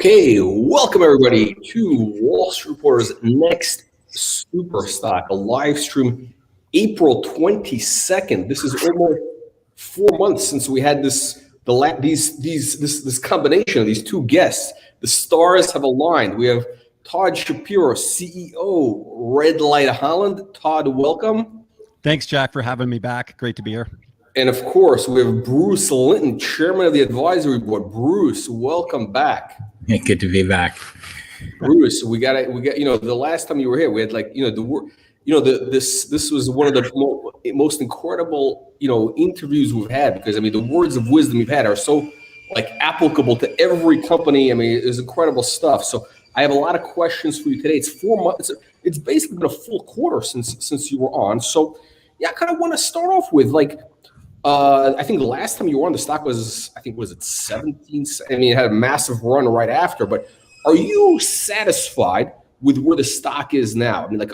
Okay, welcome everybody to Wall Street Reporter's next Super Stock, a live stream April 22nd. This is almost 4 months since we had this combination of these two guests. The stars have aligned. We have Todd Shapiro, CEO, Red Light Holland. Todd, welcome. Thanks, Jack, for having me back. Great to be here. And of course, we have Bruce Linton, Chairman of the Advisory Board. Bruce, welcome back. Hey, good to be back. Bruce, we got the last time you were here, we had this was one of the most incredible interviews we've had, because the words of wisdom we've had are so applicable to every company. It's incredible stuff. So I have a lot of questions for you today. It's 4 months. It's basically been a full quarter since you were on. So yeah, I kind of want to start off with I think the last time you were on, the stock was, was it 17? It had a massive run right after. But are you satisfied with where the stock is now? Because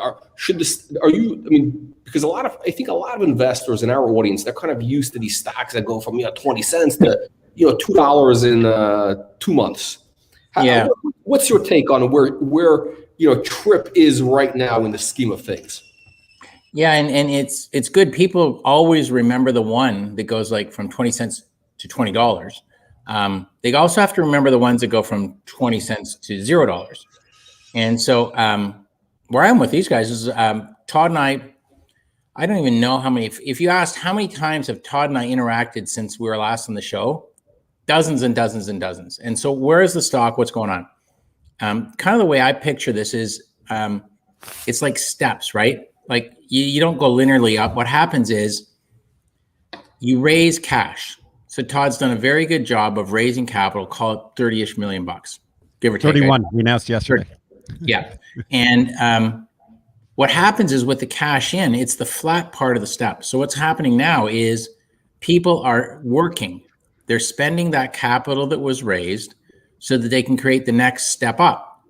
I think a lot of investors in our audience, they're kind of used to these stocks that go from 20 cents to $2 in 2 months. What's your take on where TRIP is right now in the scheme of things? Yeah, and it's good. People always remember the one that goes from 20 cents to $20. They also have to remember the ones that go from 20 cents to $0. And so where I'm with these guys is Todd and I don't even know how many. If you asked how many times have Todd and I interacted since we were last on the show, dozens and dozens and dozens. And so where is the stock? What's going on? Kind of the way I picture this is it's like steps, right? You don't go linearly up. What happens is you raise cash. So Todd's done a very good job of raising capital, call it 30-ish million bucks, give or take. 31, we announced yesterday. Yeah. And what happens is with the cash in, it's the flat part of the step. So what's happening now is people are working. They're spending that capital that was raised so that they can create the next step up,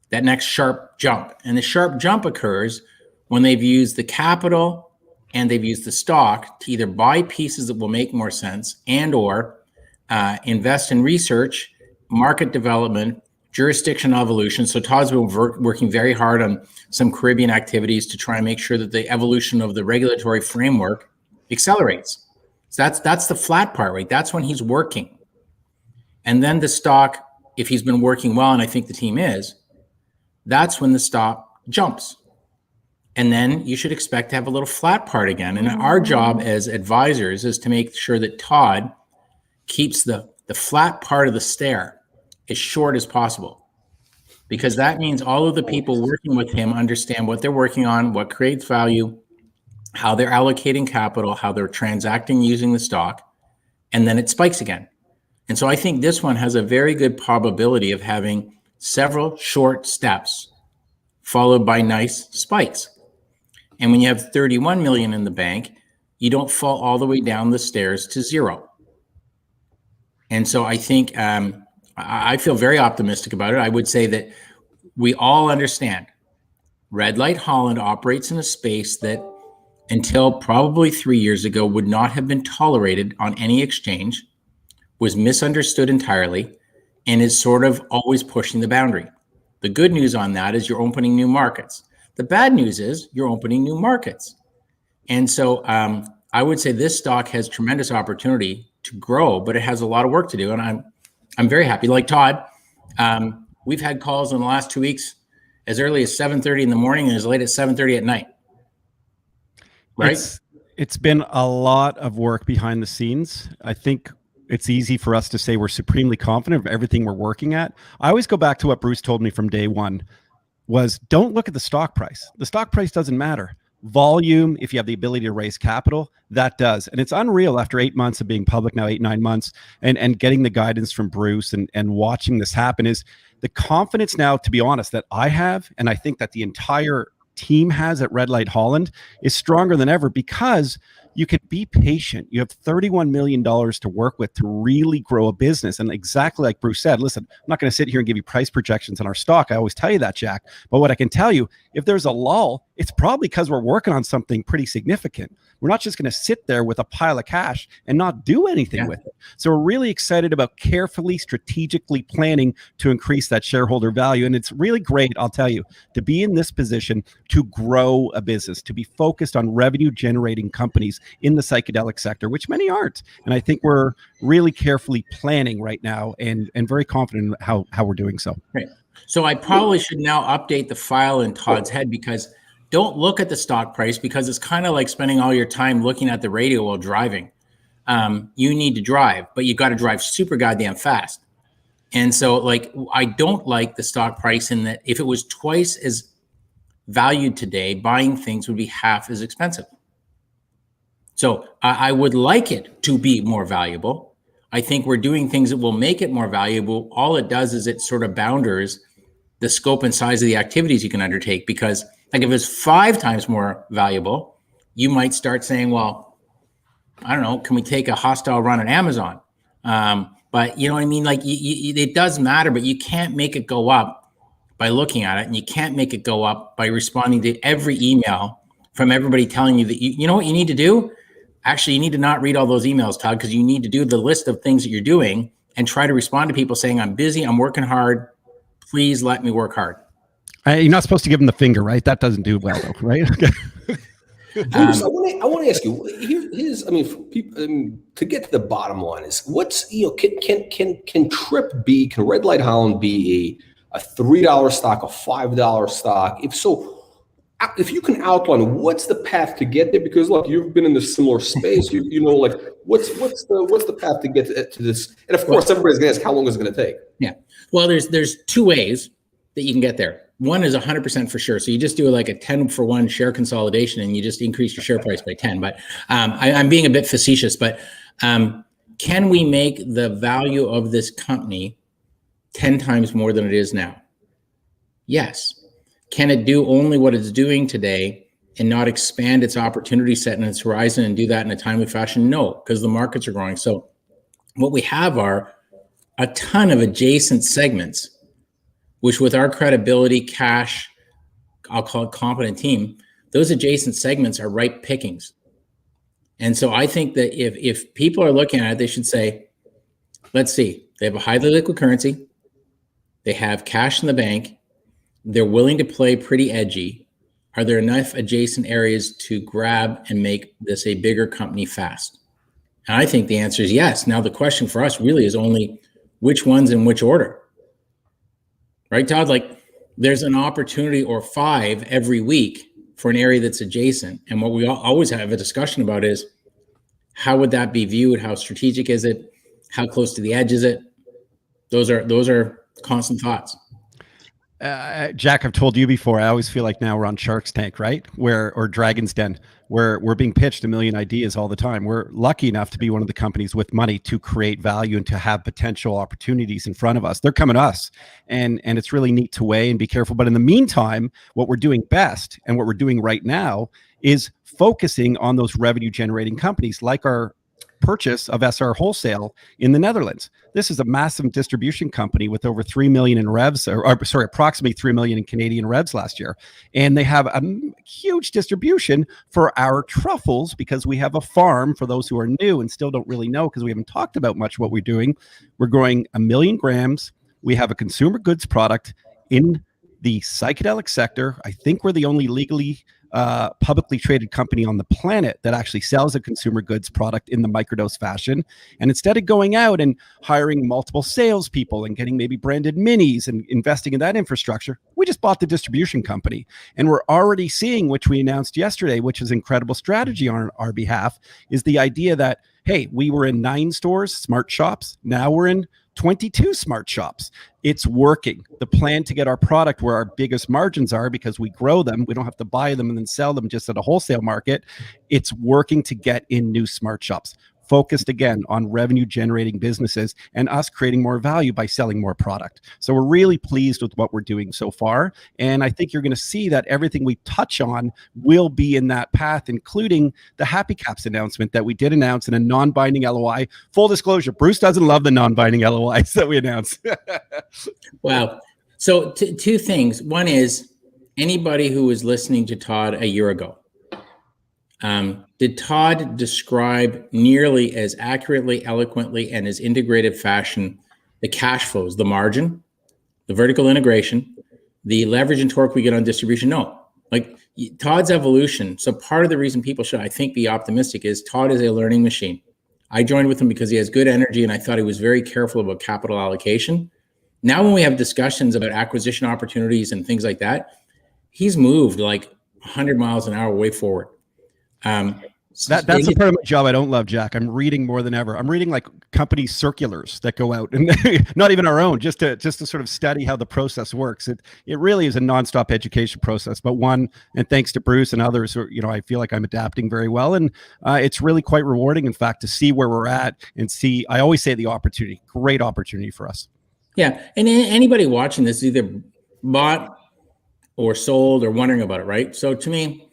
that next sharp jump. And the sharp jump occurs when they've used the capital and they've used the stock to either buy pieces that will make more sense and or invest in research, market development, jurisdiction evolution. So Todd's been working very hard on some Caribbean activities to try and make sure that the evolution of the regulatory framework accelerates. So that's the flat part, right? That's when he's working. And then the stock, if he's been working well, and I think the team is, that's when the stock jumps. And then you should expect to have a little flat part again. And our job as advisors is to make sure that Todd keeps the flat part of the stair as short as possible, because that means all of the people working with him understand what they're working on, what creates value, how they're allocating capital, how they're transacting using the stock, and then it spikes again. And so I think this one has a very good probability of having several short steps followed by nice spikes. And when you have 31 million in the bank, you don't fall all the way down the stairs to zero. And so I think I feel very optimistic about it. I would say that we all understand Red Light Holland operates in a space that until probably 3 years ago would not have been tolerated on any exchange, was misunderstood entirely, and is sort of always pushing the boundary. The good news on that is you're opening new markets. The bad news is you're opening new markets. And so I would say this stock has tremendous opportunity to grow, but it has a lot of work to do. And I'm very happy. Like Todd, we've had calls in the last 2 weeks as early as 7:30 in the morning and as late as 7:30 at night. Right? It's been a lot of work behind the scenes. I think it's easy for us to say we're supremely confident of everything we're working at. I always go back to what Bruce told me from day one. Was don't look at the stock price. The stock price doesn't matter. Volume, if you have the ability to raise capital, that does. And it's unreal after 8 months of being public now, 8-9 months, and getting the guidance from Bruce and watching this happen is the confidence now, to be honest, that I have, and I think that the entire team has at Red Light Holland is stronger than ever, because you can be patient. You have $31 million to work with to really grow a business. And exactly like Bruce said, listen, I'm not going to sit here and give you price projections on our stock. I always tell you that, Jack. But what I can tell you, if there's a lull, it's probably because we're working on something pretty significant. We're not just going to sit there with a pile of cash and not do anything with it. So we're really excited about carefully, strategically planning to increase that shareholder value. And it's really great, I'll tell you, to be in this position to grow a business, to be focused on revenue generating companies in the psychedelic sector, which many aren't. And I think we're really carefully planning right now and very confident in how we're doing so. Right. So I probably should now update the file in Todd's head, because don't look at the stock price, because it's kind of like spending all your time looking at the radio while driving. You need to drive, but you got to drive super goddamn fast. And so, like, I don't like the stock price in that if it was twice as valued today, buying things would be half as expensive. So I would like it to be more valuable. I think we're doing things that will make it more valuable. All it does is it sort of boundaries the scope and size of the activities you can undertake, because like if it's 5 times more valuable, you might start saying, well, I don't know, can we take a hostile run on Amazon? But you know what I mean? Like it does matter, but you can't make it go up by looking at it, and you can't make it go up by responding to every email from everybody telling you that you know what you need to do? Actually, you need to not read all those emails, Todd, because you need to do the list of things that you're doing and try to respond to people saying, I'm busy, I'm working hard, please let me work hard. You're not supposed to give them the finger, right? That doesn't do well, though, right? Bruce, I want to ask you. Here's, I mean, for people, to get to the bottom line is, what's can TRIP be? Can Red Light Holland be a $3 stock, a $5 stock? If so, if you can outline what's the path to get there, because look, you've been in this similar space. You know, like what's the path to get to this? And of course, everybody's gonna ask how long is it gonna take. Yeah. Well, there's 2 ways that you can get there. One is 100% for sure. So you just do like a 10-for-1 share consolidation, and you just increase your share price by 10. But I'm being a bit facetious. But can we make the value of this company 10 times more than it is now? Yes. Can it do only what it's doing today and not expand its opportunity set and its horizon and do that in a timely fashion? No, because the markets are growing. So what we have are a ton of adjacent segments, which with our credibility, cash, I'll call it competent team, those adjacent segments are ripe pickings. And so I think that if people are looking at it, they should say, let's see, they have a highly liquid currency, they have cash in the bank, they're willing to play pretty edgy. Are there enough adjacent areas to grab and make this a bigger company fast? And I think the answer is yes. Now, the question for us really is only which ones in which order. Right, Todd? Like there's an opportunity or 5 every week for an area that's adjacent. And what we always have a discussion about is how would that be viewed? How strategic is it? How close to the edge is it? Those are constant thoughts. Jack, I've told you before, I always feel like now we're on Shark's Tank, right? Or Dragon's Den, where we're being pitched a million ideas all the time. We're lucky enough to be one of the companies with money to create value and to have potential opportunities in front of us. They're coming to us, and it's really neat to weigh and be careful. But in the meantime, what we're doing best and what we're doing right now is focusing on those revenue generating companies like our purchase of SR Wholesale in the Netherlands. This is a massive distribution company with over 3 million in revs, approximately 3 million in Canadian revs last year. And they have a huge distribution for our truffles because we have a farm for those who are new and still don't really know because we haven't talked about much what we're doing. We're growing 1 million grams. We have a consumer goods product in the psychedelic sector. I think we're the only legally publicly traded company on the planet that actually sells a consumer goods product in the microdose fashion. And instead of going out and hiring multiple salespeople and getting maybe branded minis and investing in that infrastructure, we just bought the distribution company. And we're already seeing, which we announced yesterday, which is incredible strategy on our behalf, is the idea that, hey, we were in 9 stores, smart shops. Now we're in 22 smart shops. It's working. The plan to get our product where our biggest margins are, because we grow them, we don't have to buy them and then sell them just at a wholesale market. It's working to get in new smart shops. focused again on revenue generating businesses and us creating more value by selling more product. So we're really pleased with what we're doing so far. And I think you're going to see that everything we touch on will be in that path, including the Happy Caps announcement that we did announce in a non-binding LOI. Full disclosure, Bruce doesn't love the non-binding LOIs that we announced. Wow. So two things. One is, anybody who was listening to Todd a year ago, did Todd describe nearly as accurately, eloquently, and as integrated fashion the cash flows, the margin, the vertical integration, the leverage and torque we get on distribution? No. Like Todd's evolution. So part of the reason people should, I think, be optimistic is Todd is a learning machine. I joined with him because he has good energy, and I thought he was very careful about capital allocation. Now, when we have discussions about acquisition opportunities and things like that, he's moved like 100 miles an hour way forward. That's the part of my job I don't love, Jack. I'm reading more than ever. I'm reading like company circulars that go out, and not even our own, just to sort of study how the process works. It really is a nonstop education process. But one, and thanks to Bruce and others, I feel like I'm adapting very well, and it's really quite rewarding, in fact, to see where we're at and see. I always say the opportunity, great opportunity for us. Yeah, and anybody watching this either bought or sold or wondering about it, right? So to me,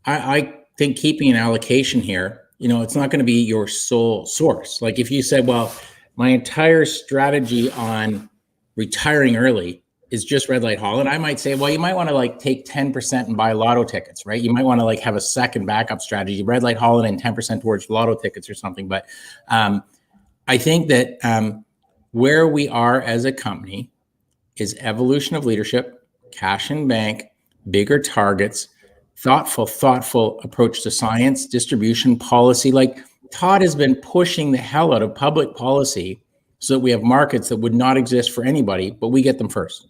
I think keeping an allocation here, it's not going to be your sole source. Like if you said, well, my entire strategy on retiring early is just Red Light Holland, I might say, well, you might want to like take 10% and buy lotto tickets, right? You might want to like have a second backup strategy, Red Light Holland and 10% towards lotto tickets or something. But I think that where we are as a company is evolution of leadership, cash in bank, bigger targets, thoughtful approach to science, distribution, policy. Like Todd has been pushing the hell out of public policy so that we have markets that would not exist for anybody, but we get them first.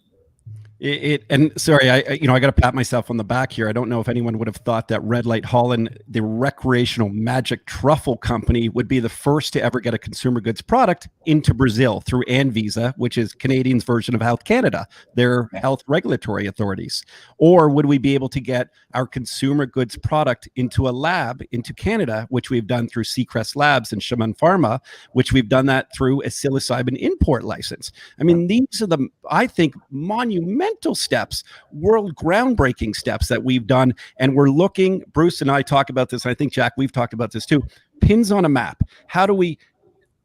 And sorry, I got to pat myself on the back here. I don't know if anyone would have thought that Red Light Holland, the recreational magic truffle company, would be the first to ever get a consumer goods product into Brazil through Anvisa, which is Canadians' version of Health Canada, their health regulatory authorities. Or would we be able to get our consumer goods product into a lab into Canada, which we've done through Seacrest Labs and Shaman Pharma, which we've done that through a psilocybin import license. I mean, these are the, I think, monumental steps, world groundbreaking steps that we've done. And we're looking, Bruce and I talk about this. I think, Jack, we've talked about this too. Pins on a map. How do we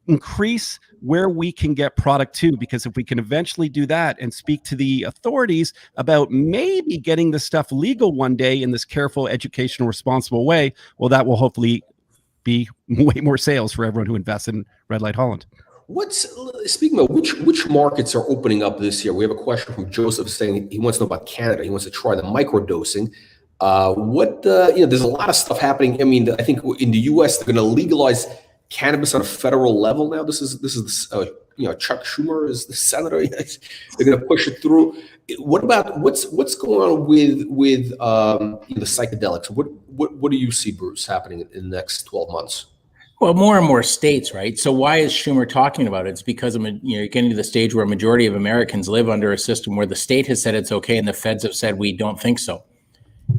increase where we can get product to? Because if we can eventually do that and speak to the authorities about maybe getting the stuff legal one day in this careful, educational, responsible way, well, that will hopefully be way more sales for everyone who invests in Red Light Holland. Speaking of which markets are opening up this year? We have a question from Joseph saying he wants to know about Canada. He wants to try the microdosing. There's a lot of stuff happening. I mean, I think in the U.S. they're going to legalize cannabis on a federal level now. This is Chuck Schumer is the senator. They're going to push it through. What about what's going on with the psychedelics? What do you see, Bruce, happening in the next 12 months? Well, more and more states, right? So why is Schumer talking about it? It's because you're getting to the stage where a majority of Americans live under a system where the state has said it's okay and the feds have said we don't think so.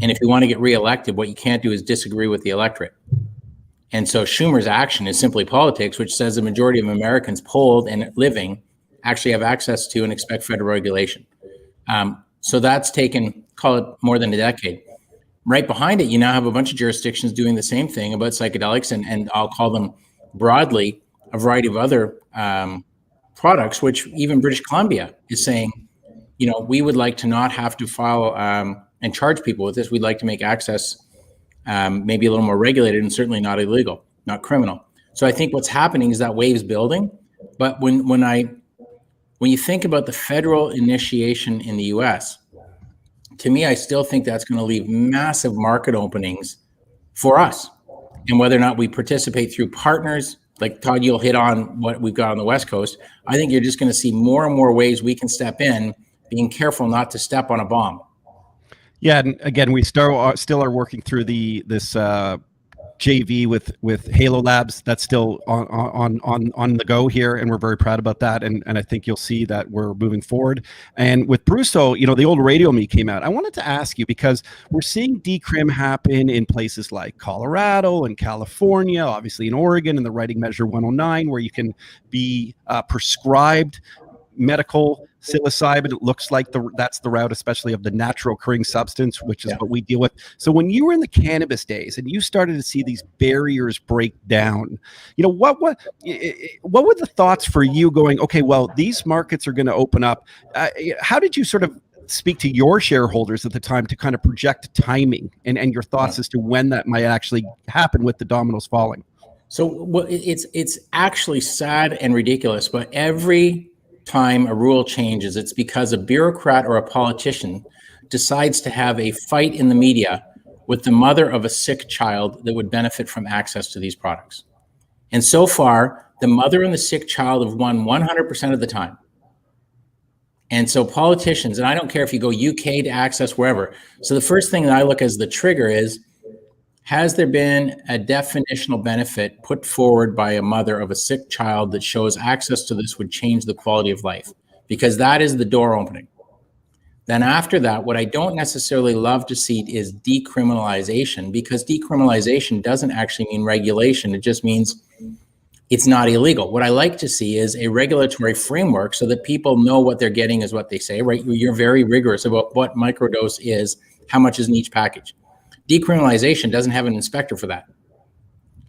And if you want to get reelected, what you can't do is disagree with the electorate. And so Schumer's action is simply politics, which says the majority of Americans polled and living actually have access to and expect federal regulation. So that's taken, call it, more than a decade. Right behind it, you now have a bunch of jurisdictions doing the same thing about psychedelics, and I'll call them broadly a variety of other products, which even British Columbia is saying, we would like to not have to file and charge people with this. We'd like to make access maybe a little more regulated and certainly not illegal, not criminal. So I think what's happening is that wave's building. But when you think about the federal initiation in the US, to me, I still think that's going to leave massive market openings for us. And whether or not we participate through partners, like Todd, you'll hit on what we've got on the West Coast. I think you're just going to see more and more ways we can step in, being careful not to step on a bomb. Yeah, and again, we still are working through this JV with Halo Labs. That's still on the go here, and we're very proud about that. And I think you'll see that we're moving forward. And with Brusso, the old Radio Me came out. I wanted to ask you, because we're seeing decrim happen in places like Colorado and California, obviously in Oregon, in the Writing Measure 109, where you can be prescribed medical psilocybin. It looks like that's the route, especially of the natural occurring substance, which is what we deal with. So when you were in the cannabis days and you started to see these barriers break down, what were the thoughts for you going, okay, well, these markets are going to open up? How did you sort of speak to your shareholders at the time to kind of project timing and your thoughts as to when that might actually happen with the dominoes falling? So it's actually sad and ridiculous, but every time a rule changes, it's because a bureaucrat or a politician decides to have a fight in the media with the mother of a sick child that would benefit from access to these products. And so far, the mother and the sick child have won 100% of the time. And so politicians, and I don't care if you go UK to access wherever. So the first thing that I look as the trigger is, has there been a definitional benefit put forward by a mother of a sick child that shows access to this would change the quality of life? Because that is the door opening. Then after that, what I don't necessarily love to see is decriminalization, because decriminalization doesn't actually mean regulation. It just means it's not illegal. What I like to see is a regulatory framework so that people know what they're getting is what they say, right? You're very rigorous about what microdose is, how much is in each package. Decriminalization doesn't have an inspector for that.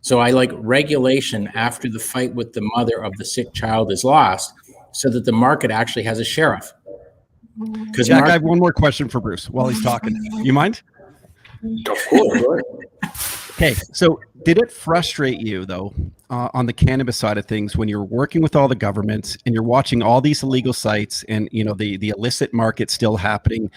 So I like regulation after the fight with the mother of the sick child is lost, so that the market actually has a sheriff. Because Jack, I have one more question for Bruce while he's talking. You mind? Of course. Okay, so did it frustrate you, though, on the cannabis side of things, when you're working with all the governments and you're watching all these illegal sites and the illicit market still happening?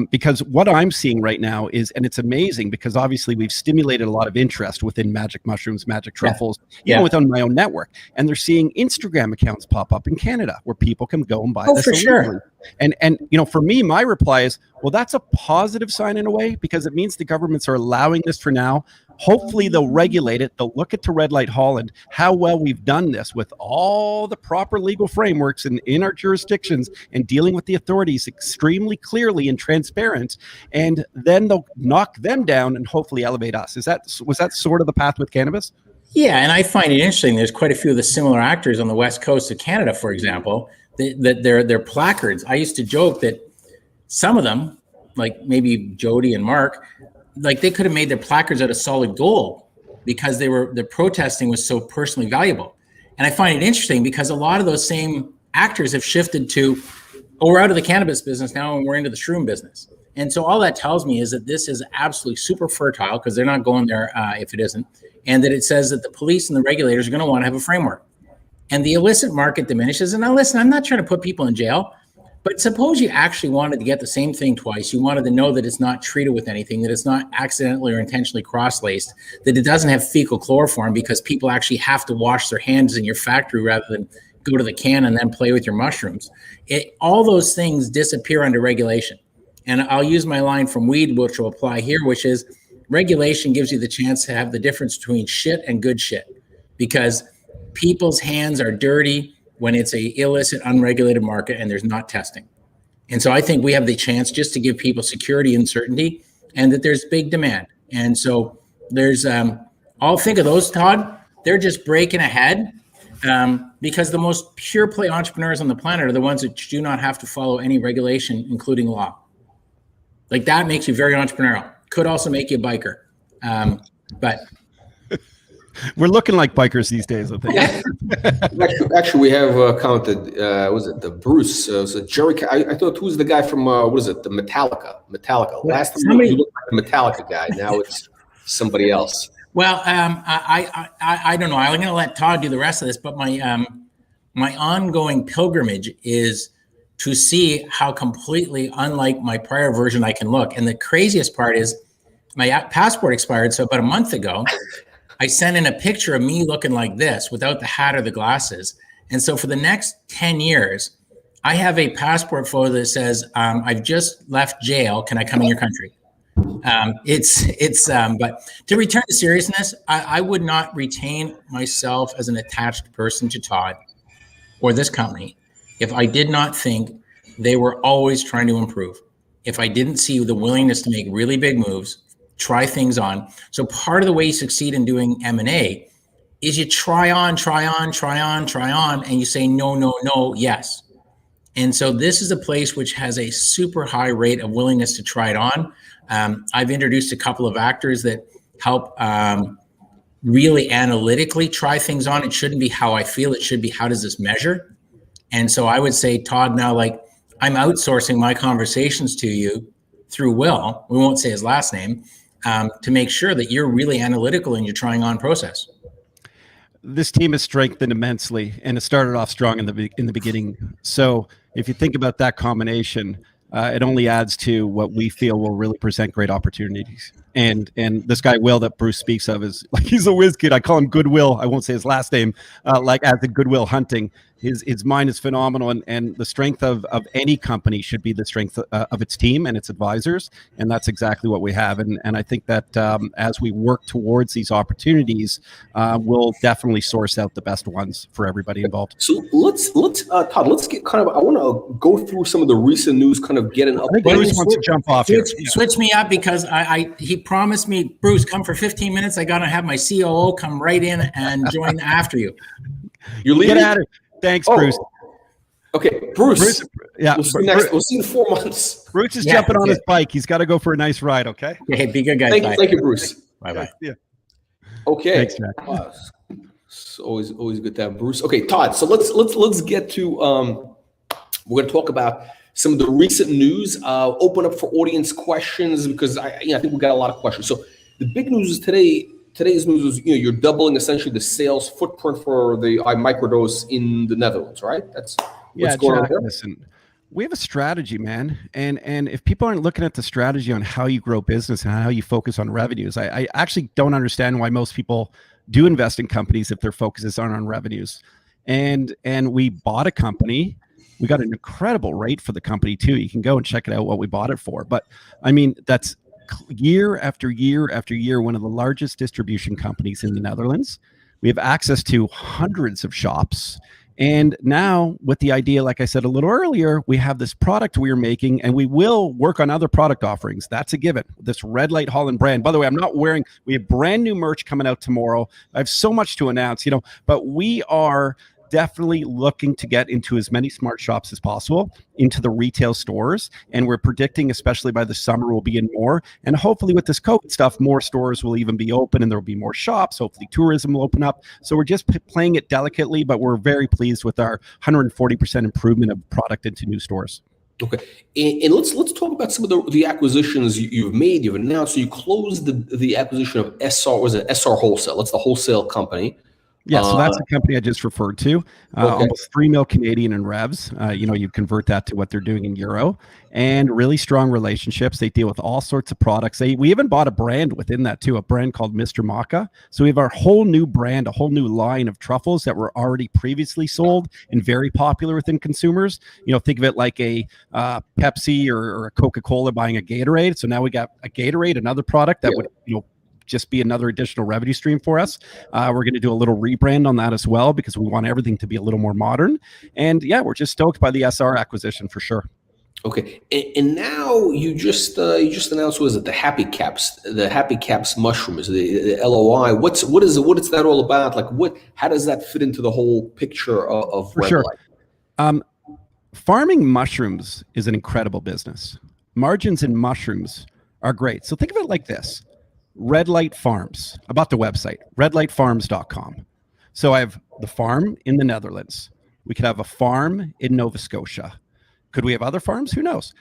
Because what I'm seeing right now is, and it's amazing, because obviously we've stimulated a lot of interest within magic mushrooms, magic truffles, even within my own network, and they're seeing Instagram accounts pop up in Canada where people can go and buy this illegally. Sure. And for me, my reply is, well, that's a positive sign in a way, because it means the governments are allowing this for now. Hopefully they'll regulate it. They'll look at to Red Light Holland, how well we've done this with all the proper legal frameworks in our jurisdictions and dealing with the authorities extremely clearly and transparent. And then they'll knock them down and hopefully elevate us. Was that sort of the path with cannabis? Yeah, and I find it interesting. There's quite a few of the similar actors on the west coast of Canada, for example, that they're placards. I used to joke that some of them, like maybe Jody and Mark, like they could have made their placards out of solid gold because the protesting was so personally valuable. And I find it interesting because a lot of those same actors have shifted to, we're out of the cannabis business now and we're into the shroom business. And so all that tells me is that this is absolutely super fertile, because they're not going there if it isn't. And that it says that the police and the regulators are going to want to have a framework. And the illicit market diminishes. And now listen, I'm not trying to put people in jail, but suppose you actually wanted to get the same thing twice. You wanted to know that it's not treated with anything, that it's not accidentally or intentionally cross-laced, that it doesn't have fecal chloroform because people actually have to wash their hands in your factory rather than go to the can and then play with your mushrooms. All those things disappear under regulation. And I'll use my line from weed, which will apply here, which is regulation gives you the chance to have the difference between shit and good shit, because people's hands are dirty when it's a illicit, unregulated market and there's not testing. And so I think we have the chance just to give people security and certainty, and that there's big demand. And so there's, I'll think of those, Todd, they're just breaking ahead because the most pure play entrepreneurs on the planet are the ones that do not have to follow any regulation, including law. Like that makes you very entrepreneurial. Could also make you a biker. But we're looking like bikers these days, I think. Actually, we have counted. Was it the Bruce? So Jerry? I thought, who's the guy from? What is it? The Metallica. Last time you looked like the Metallica guy. Now it's somebody else. Well, I don't know. I'm going to let Todd do the rest of this. But my ongoing pilgrimage is to see how completely unlike my prior version I can look. And the craziest part is my passport expired. So about a month ago, I sent in a picture of me looking like this without the hat or the glasses. And so for the next 10 years, I have a passport photo that says, I've just left jail. Can I come in your country? But to return to seriousness, I would not retain myself as an attached person to Todd or this company if I did not think they were always trying to improve. If I didn't see the willingness to make really big moves, try things on. So part of the way you succeed in doing M&A is you try on, and you say no, yes. And so this is a place which has a super high rate of willingness to try it on. I've introduced a couple of actors that help really analytically try things on. It shouldn't be how I feel. It should be, how does this measure? And so I would say, Todd, now, like, I'm outsourcing my conversations to you through Will, we won't say his last name, to make sure that you're really analytical in your trying on process. This team has strengthened immensely, and it started off strong in the beginning. So if you think about that combination, it only adds to what we feel will really present great opportunities. And this guy Will that Bruce speaks of is like, he's a whiz kid. I call him Goodwill. I won't say his last name, like as the Goodwill Hunting. His mind is phenomenal, and the strength of any company should be the strength of its team and its advisors, and that's exactly what we have. And I think that as we work towards these opportunities, we'll definitely source out the best ones for everybody involved. So let's Todd, let's get kind of, I want to go through some of the recent news, kind of get an update. Bruce wants to jump off here. Switch me up, because he promised me, Bruce, come for 15 minutes. I got to have my COO come right in and join after you. You're leaving? Get at it. Thanks, Bruce. Okay, Bruce. Yeah, we'll see you next. We'll see you in 4 months. Bruce is jumping on his bike. He's got to go for a nice ride. Okay. Hey, be good, guys. Thank you, Bruce. Bye. Yeah. Okay. Thanks, Jack. It's always good to have Bruce. Okay, Todd. So let's get to. We're going to talk about some of the recent news. Open up for audience questions, because I think we got a lot of questions. So the big news is today. Today's news is, you're doubling essentially the sales footprint for the microdose in the Netherlands, right? That's what's going on there. Listen, we have a strategy, man. And if people aren't looking at the strategy on how you grow business and how you focus on revenues, I actually don't understand why most people do invest in companies if their focus aren't on revenues. And we bought a company. We got an incredible rate for the company too. You can go and check it out what we bought it for. But I mean, that's year after year after year, one of the largest distribution companies in the Netherlands. We have access to hundreds of shops. And now with the idea, like I said a little earlier, we have this product we're making, and we will work on other product offerings. That's a given. This Red Light Holland brand. By the way, we have brand new merch coming out tomorrow. I have so much to announce, but we are definitely looking to get into as many smart shops as possible, into the retail stores. And we're predicting, especially by the summer, we'll be in more. And hopefully with this COVID stuff, more stores will even be open, and there'll be more shops. Hopefully tourism will open up. So we're just playing it delicately, but we're very pleased with our 140% improvement of product into new stores. Okay, and let's talk about some of the acquisitions you've made, you've announced. So you closed the acquisition of SR Wholesale. That's the wholesale company. Yeah, so that's the company I just referred to. Almost 3 mil Canadian in revs. You convert that to what they're doing in euro, and really strong relationships. They deal with all sorts of products. We even bought a brand within that too, a brand called Mr. Maca. So we have our whole new brand, a whole new line of truffles that were already previously sold and very popular within consumers. Think of it like a Pepsi or a Coca-Cola buying a Gatorade. So now we got a Gatorade, another product that would just be another additional revenue stream for us. We're going to do a little rebrand on that as well, because we want everything to be a little more modern. And yeah, we're just stoked by the SR acquisition for sure. Okay, and now you just announced, what is it? The Happy Caps mushrooms, the LOI. What is it? What is that all about? Like, how does that fit into the whole picture of for sure? Farming mushrooms is an incredible business. Margins in mushrooms are great. So think of it like this. Red Light Farms, about the website, redlightfarms.com. So I have the farm in the Netherlands. We could have a farm in Nova Scotia. Could we have other farms? Who knows?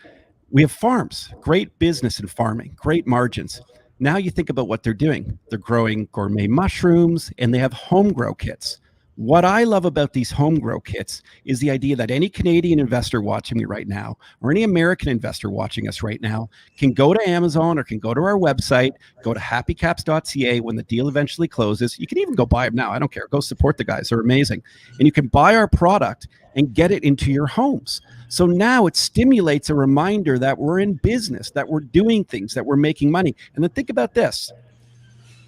We have farms, great business in farming, great margins. Now you think about what they're doing. They're growing gourmet mushrooms, and they have home grow kits. What I love about these home grow kits is the idea that any Canadian investor watching me right now, or any American investor watching us right now, can go to Amazon or can go to our website, go to happycaps.ca when the deal eventually closes. You can even go buy them now. I don't care. Go support the guys. They're amazing. And you can buy our product and get it into your homes. So now it stimulates a reminder that we're in business, that we're doing things, that we're making money. And then think about this.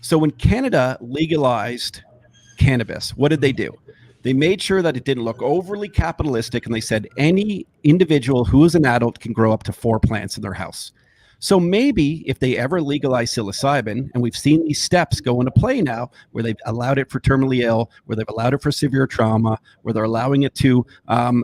So when Canada legalized cannabis, what did they do? They made sure that it didn't look overly capitalistic, and they said any individual who is an adult can grow up to 4 plants in their house. So maybe if they ever legalize psilocybin, and we've seen these steps go into play now, where they've allowed it for terminally ill, where they've allowed it for severe trauma, where they're allowing it to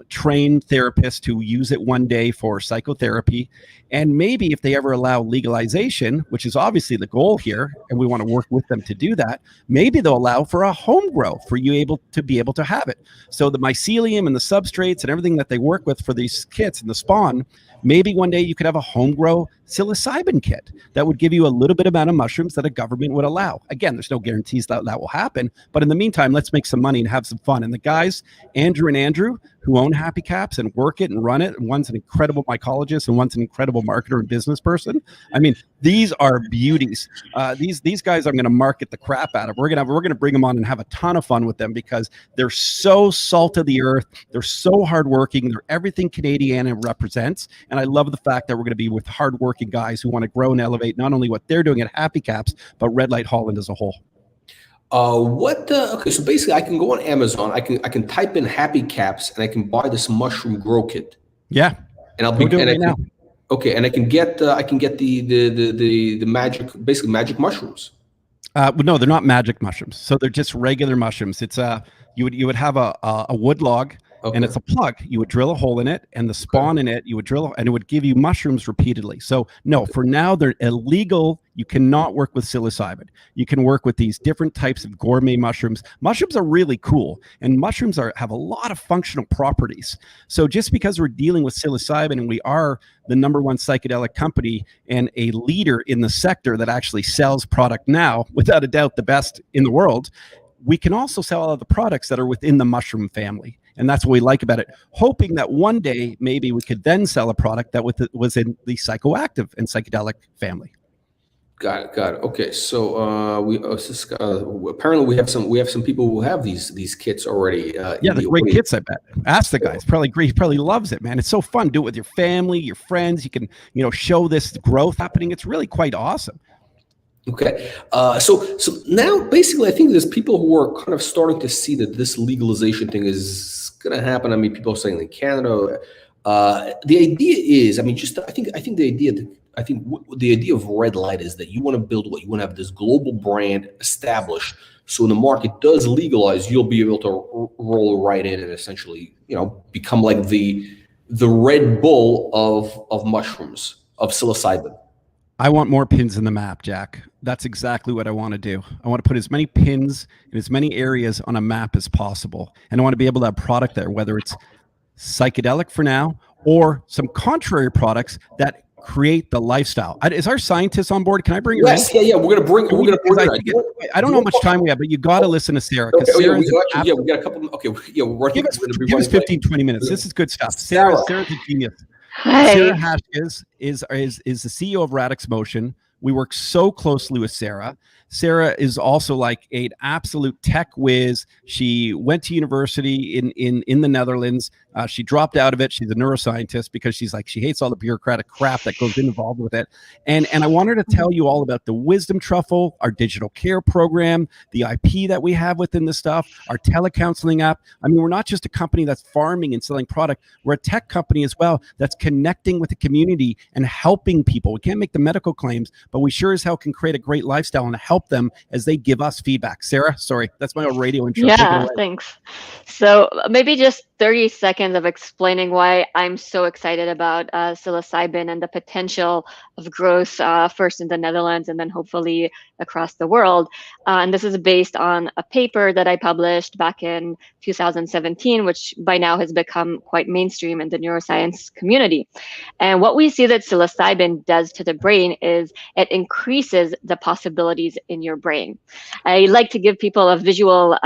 train therapists to use it one day for psychotherapy. And maybe if they ever allow legalization, which is obviously the goal here, and we want to work with them to do that, maybe they'll allow for a home grow for you to be able to have it. So the mycelium and the substrates and everything that they work with for these kits and the spawn, maybe one day you could have a home grow psilocybin kit that would give you a little bit amount of mushrooms that a government would allow. Again, there's no guarantees that that will happen, but in the meantime, let's make some money and have some fun. And the guys, Andrew and Andrew, who own Happy Caps and work it and run it, and one's an incredible mycologist and one's an incredible marketer and business person. I mean, these are beauties. These guys, I'm going to market the crap out of. We're going to bring them on and have a ton of fun with them because they're so salt of the earth. They're so hardworking. They're everything Canadiana represents. And I love the fact that we're going to be with hardworking guys who want to grow and elevate not only what they're doing at Happy Caps, but Red Light Holland as a whole. Okay, so basically I can go on Amazon, I can type in Happy Caps and I can buy this mushroom grow kit. Yeah. And I'll be doing it now. Okay, and I can get the basically magic mushrooms. No, they're not magic mushrooms. So they're just regular mushrooms. It's you would have a wood log. Okay. And it's a plug. You would drill a hole in it, and the spawn in it, you would drill, and it would give you mushrooms repeatedly. So no, for now, they're illegal. You cannot work with psilocybin. You can work with these different types of gourmet mushrooms. Mushrooms are really cool, and mushrooms have a lot of functional properties. So just because we're dealing with psilocybin, and we are the #1 psychedelic company and a leader in the sector that actually sells product now, without a doubt, the best in the world, we can also sell all of the products that are within the mushroom family. And that's what we like about it, hoping that one day maybe we could then sell a product that was in the psychoactive and psychedelic family. Got it. Okay, so apparently we have some people who have these kits already. Yeah, the great kits. I bet. Ask the guy. It's probably great. He probably loves it, man. It's so fun. Do it with your family, your friends. You can show this growth happening. It's really quite awesome. Okay, so now basically I think there's people who are kind of starting to see that this legalization thing is going to happen. I mean, people are saying in Canada, the idea is, I mean, I think the idea of Red Light is that you want to build what you want to have this global brand established. So when the market does legalize, you'll be able to roll right in and essentially, become like the Red Bull of mushrooms, of psilocybin. I want more pins in the map, Jack. That's exactly what I want to do. I want to put as many pins in as many areas on a map as possible. And I want to be able to have product there, whether it's psychedelic for now or some contrary products that create the lifestyle. Is our scientist on board? Can I bring her in? Yes, yeah. We're gonna bring her. I don't know how much time we have, but you got to listen to Sarah. Okay, we got a couple. Okay, yeah, give us 15, 20 minutes. This is good stuff. Sarah's a genius. Hi. Sarah Haskins is the CEO of Radix Motion. We work so closely with Sarah. Sarah is also like an absolute tech whiz. She went to university in the Netherlands. She dropped out of it. She's a neuroscientist because she hates all the bureaucratic crap that goes involved with it. And I want her to tell you all about the Wisdom Truffle, our digital care program, the IP that we have within the stuff, our telecounseling app. I mean, we're not just a company that's farming and selling product. We're a tech company as well that's connecting with the community and helping people. We can't make the medical claims, but we sure as hell can create a great lifestyle and help them as they give us feedback. Sarah, sorry, that's my old radio intro. Yeah, thanks. So maybe just 30 seconds of explaining why I'm so excited about psilocybin and the potential of growth first in the Netherlands and then hopefully across the world. And this is based on a paper that I published back in 2017, which by now has become quite mainstream in the neuroscience community. And what we see that psilocybin does to the brain is it increases the possibilities in your brain. I like to give people a visual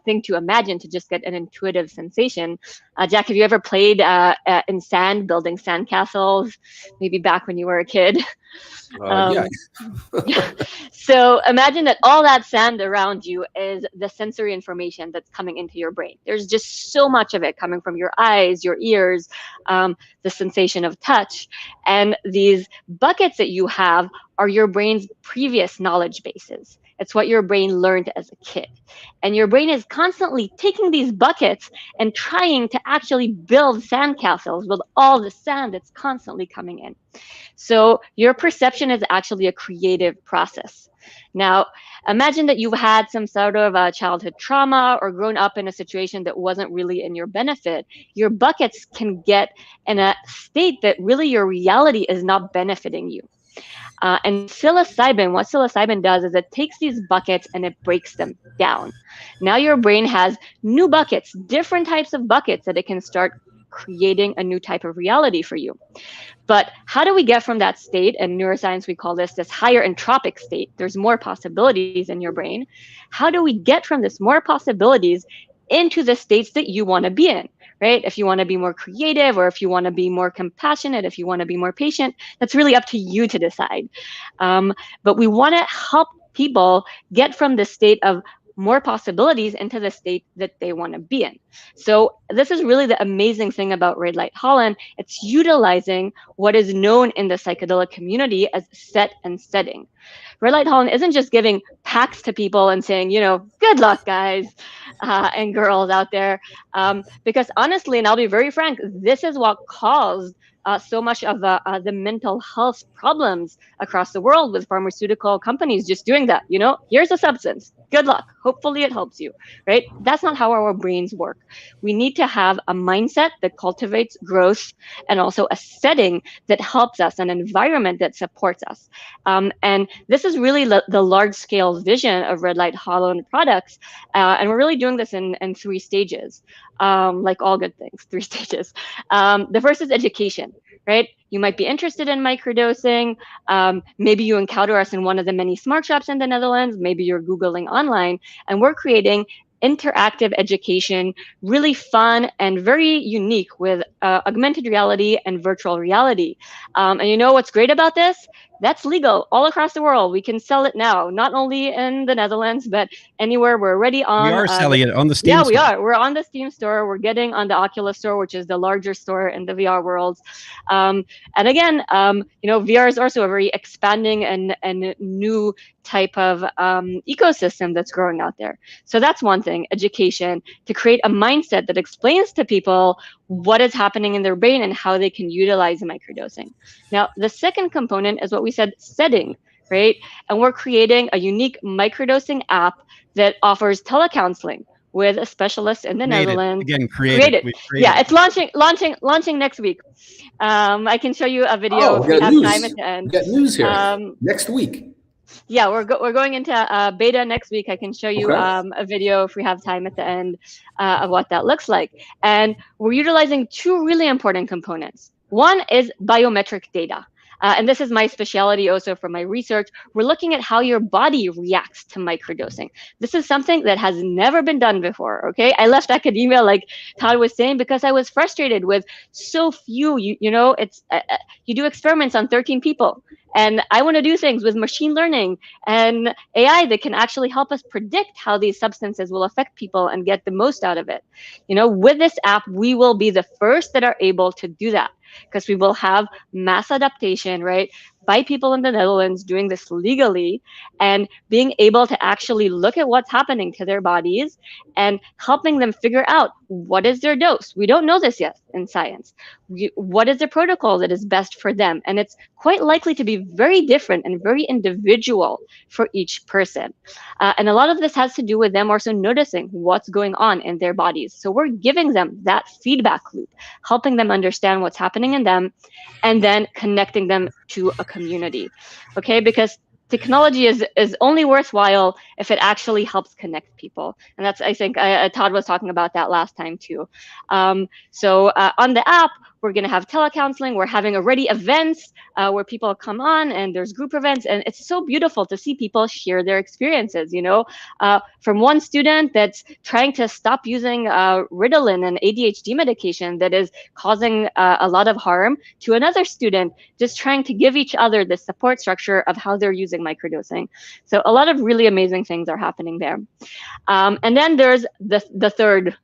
thing to imagine to just get an intuitive sensation. Jack, have you ever played in sand, building sand castles? Maybe back when you were a kid. Yeah. So imagine that all that sand around you is the sensory information that's coming into your brain. There's just so much of it coming from your eyes, your ears, the sensation of touch. And these buckets that you have are your brain's previous knowledge bases. It's what your brain learned as a kid. And your brain is constantly taking these buckets and trying to actually build sandcastles with all the sand that's constantly coming in. So your perception is actually a creative process. Now, imagine that you've had some sort of childhood trauma or grown up in a situation that wasn't really in your benefit. Your buckets can get in a state that really your reality is not benefiting you. And psilocybin, what psilocybin does is it takes these buckets and it breaks them down. Now your brain has new buckets, different types of buckets that it can start creating a new type of reality for you. But how do we get from that state? In neuroscience, we call this higher entropic state. There's more possibilities in your brain. How do we get from this more possibilities into the states that you want to be in, right? If you want to be more creative, or if you want to be more compassionate, if you want to be more patient, that's really up to you to decide. But we want to help people get from the state of more possibilities into the state that they want to be in. So this is really the amazing thing about Red Light Holland. It's utilizing what is known in the psychedelic community as set and setting. Red Light Holland isn't just giving packs to people and saying, you know, good luck, guys and girls out there. Because honestly, and I'll be very frank, this is what caused so much of the mental health problems across the world, with pharmaceutical companies just doing that. You know, here's a substance. Good luck. Hopefully it helps you, right? That's not how our brains work. We need to have a mindset that cultivates growth, and also a setting that helps us, an environment that supports us. And this is really the large-scale vision of Red Light Holland products. And we're really doing this in 3 stages, like all good things, 3 stages. The first is education, right? You might be interested in microdosing. Maybe you encounter us in one of the many smart shops in the Netherlands. Maybe you're Googling online, and we're creating interactive education, really fun and very unique, with augmented reality and virtual reality. And you know what's great about this? That's legal all across the world. We can sell it now, not only in the Netherlands, but anywhere. We're already on. We are selling it on the Steam store. Yeah, we are. We're on the Steam store. We're getting on the Oculus store, which is the larger store in the VR world. And again, you know, VR is also a very expanding and new type of ecosystem that's growing out there. So that's one thing, education, to create a mindset that explains to people what is happening in their brain and how they can utilize microdosing. Now, the second component is what we said, setting, right? And we're creating a unique microdosing app that offers telecounseling with a specialist in the Netherlands. Again, created. Yeah, it's launching next week. I can show you a video if we have time at the end. We got news here. Next week. Yeah, we're going into beta next week. I can show you a video if we have time at the end of what that looks like. And we're utilizing 2 really important components. One is biometric data. And this is my specialty also from my research. We're looking at how your body reacts to microdosing. This is something that has never been done before, okay? I left academia, like Todd was saying, because I was frustrated with so few. You know, it's you do experiments on 13 people. And I want to do things with machine learning and AI that can actually help us predict how these substances will affect people and get the most out of it. You know, with this app, we will be the first that are able to do that, because we will have mass adaptation, right, by people in the Netherlands doing this legally, and being able to actually look at what's happening to their bodies and helping them figure out what is their dose. We don't know this yet in science. What is the protocol that is best for them? And it's quite likely to be very different and very individual for each person. And a lot of this has to do with them also noticing what's going on in their bodies. So we're giving them that feedback loop, helping them understand what's happening in them, and then connecting them to a community, okay? Because technology is only worthwhile if it actually helps connect people. And that's, I think, Todd was talking about that last time too. So on the app, We're going to have telecounseling. We're having already events where people come on, and there's group events. And it's so beautiful to see people share their experiences, from one student that's trying to stop using Ritalin and ADHD medication that is causing a lot of harm, to another student just trying to give each other the support structure of how they're using microdosing. So a lot of really amazing things are happening there. And then there's the third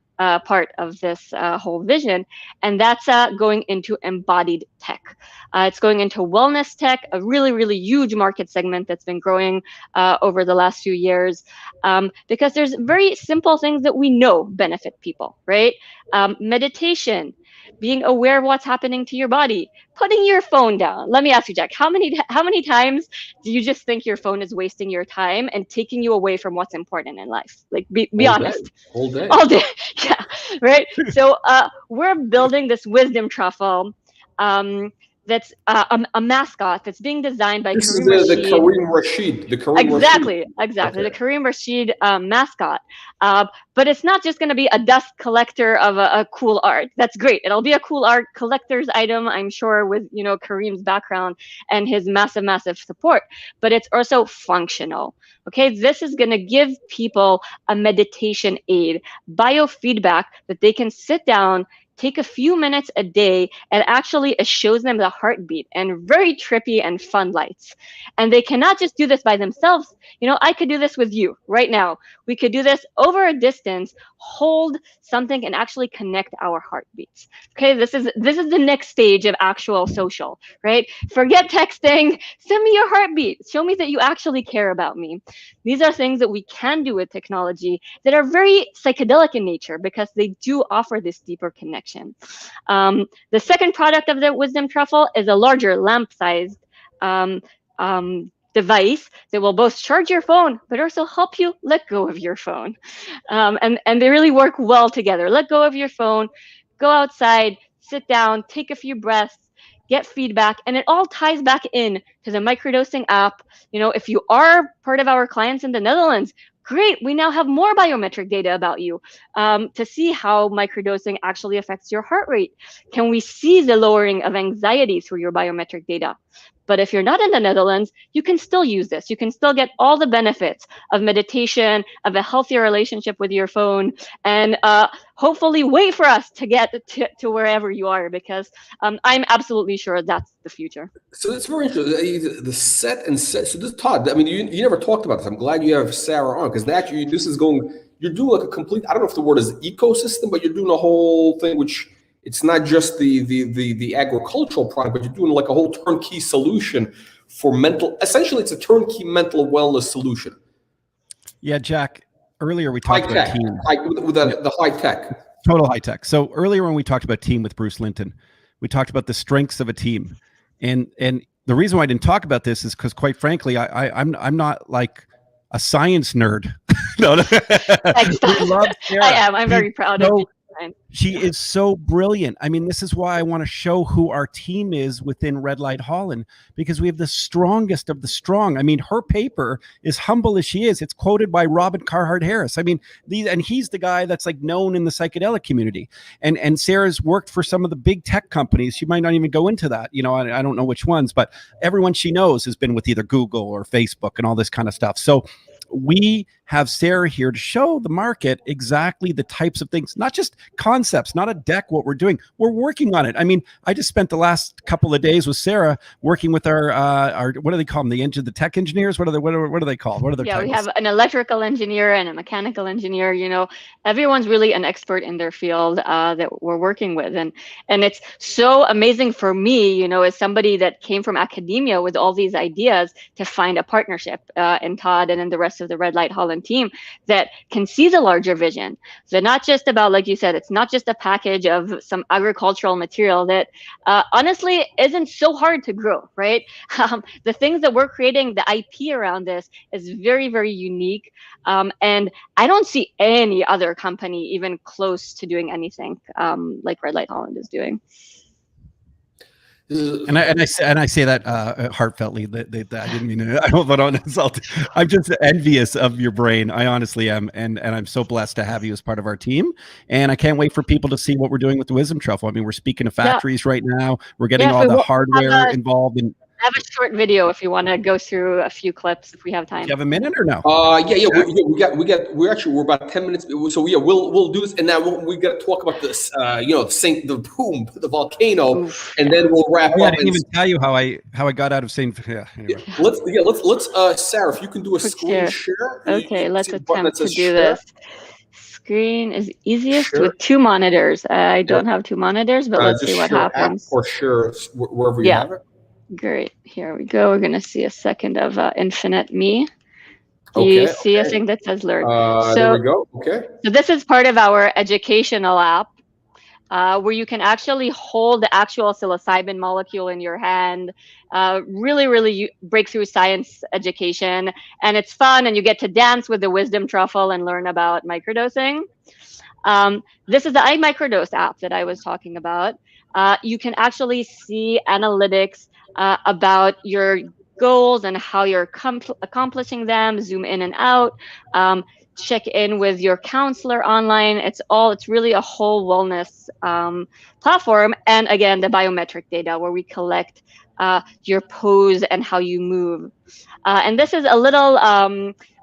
part of this whole vision, and that's going into embodied tech. It's going into wellness tech, a really, really huge market segment that's been growing over the last few years, because there's very simple things that we know benefit people, right? Meditation, being aware of what's happening to your body, putting your phone down. Let me ask you, Jack, how many times do you just think your phone is wasting your time and taking you away from what's important in life? Like, be honest. All day. All day. Yeah, right. So we're building this wisdom truffle that's a mascot that's being designed by This Kareem is the Rashid. Kareem Rashid. The Kareem Exactly. Rashid. Okay. The Kareem Rashid mascot. But it's not just going to be a dust collector of a cool art. That's great. It'll be a cool art collector's item, I'm sure, with Kareem's background and his massive, massive support. But it's also functional. Okay, this is going to give people a meditation aid, biofeedback that they can sit down, take a few minutes a day, and actually it shows them the heartbeat and very trippy and fun lights. And they cannot just do this by themselves. I could do this with you right now. We could do this over a distance, hold something, and actually connect our heartbeats. Okay, this is the next stage of actual social, right? Forget texting, send me your heartbeat. Show me that you actually care about me. These are things that we can do with technology that are very psychedelic in nature because they do offer this deeper connection. The second product of the Wisdom Truffle is a larger lamp-sized device that will both charge your phone, but also help you let go of your phone. And they really work well together. Let go of your phone, go outside, sit down, take a few breaths, get feedback, and it all ties back in to the microdosing app. If you are part of our clients in the Netherlands, great, we now have more biometric data about you to see how microdosing actually affects your heart rate. Can we see the lowering of anxiety through your biometric data? But if you're not in the Netherlands, you can still use this. You can still get all the benefits of meditation, of a healthier relationship with your phone, and hopefully wait for us to get to wherever you are, because I'm absolutely sure that's the future. So that's very interesting. The set. So this, Todd, I mean, you never talked about this. I'm glad you have Sarah on, because you're doing like a complete, I don't know if the word is ecosystem, but you're doing a whole thing, which it's not just the agricultural product, but you're doing like a whole turnkey solution for essentially it's a turnkey mental wellness solution. Yeah, Jack, earlier we talked about team. With the high tech. Total high tech. So earlier when we talked about team with Bruce Linton, we talked about the strengths of a team. And the reason why I didn't talk about this is because, quite frankly, I'm not like a science nerd. No. I am. I'm very proud of you. She is so brilliant. I mean, this is why I want to show who our team is within Red Light Holland, because we have the strongest of the strong. I mean, her paper, as humble as she is, it's quoted by Robin Carhart Harris. I mean, and he's the guy that's like known in the psychedelic community. And Sarah's worked for some of the big tech companies. She might not even go into that. I don't know which ones, but everyone she knows has been with either Google or Facebook and all this kind of stuff. So we have Sarah here to show the market exactly the types of things, not just concepts, not a deck, what we're doing. We're working on it. I mean, I just spent the last couple of days with Sarah working with our what do they call them? The tech engineers? What are they called? What are their titles? We have an electrical engineer and a mechanical engineer. Everyone's really an expert in their field that we're working with. And it's so amazing for me, as somebody that came from academia with all these ideas, to find a partnership in Todd and in the rest of the Red Light Holland team that can see the larger vision. So not just about, like you said, it's not just a package of some agricultural material that honestly isn't so hard to grow, right? The things that we're creating, the IP around this is very, very unique. And I don't see any other company even close to doing anything like Red Light Holland is doing. And I say that heartfeltly. That I didn't mean to. I don't want to insult. I'm just envious of your brain. I honestly am, and I'm so blessed to have you as part of our team. And I can't wait for people to see what we're doing with the Wisdom Truffle. I mean, we're speaking to factories right now. We're getting all the hardware involved. I have a short video if you want to go through a few clips if we have time. Do you have a minute or no? Yeah. We're about 10 minutes. So yeah, we'll do this, and now we got to talk about this. The volcano, and then we'll wrap up. I didn't even tell you how I got out of St. Yeah. Anyway. Let's Sarah, if you can do a screen share. Okay, let's attempt to do this. Screen is easiest with 2 monitors. I don't have 2 monitors, but let's see what happens. Or share wherever you have it. Great. Here we go. We're going to see a second of Infinite Me. Do you see a thing that says learn? There we go. Okay. So this is part of our educational app where you can actually hold the actual psilocybin molecule in your hand. Really breakthrough science education. And it's fun, and you get to dance with the Wisdom Truffle and learn about microdosing. This is the iMicrodose app that I was talking about. You can actually see analytics about your goals and how you're accomplishing them, zoom in and out, check in with your counselor online. It's really a whole wellness platform. And again, the biometric data where we collect your pose and how you move. And this is a little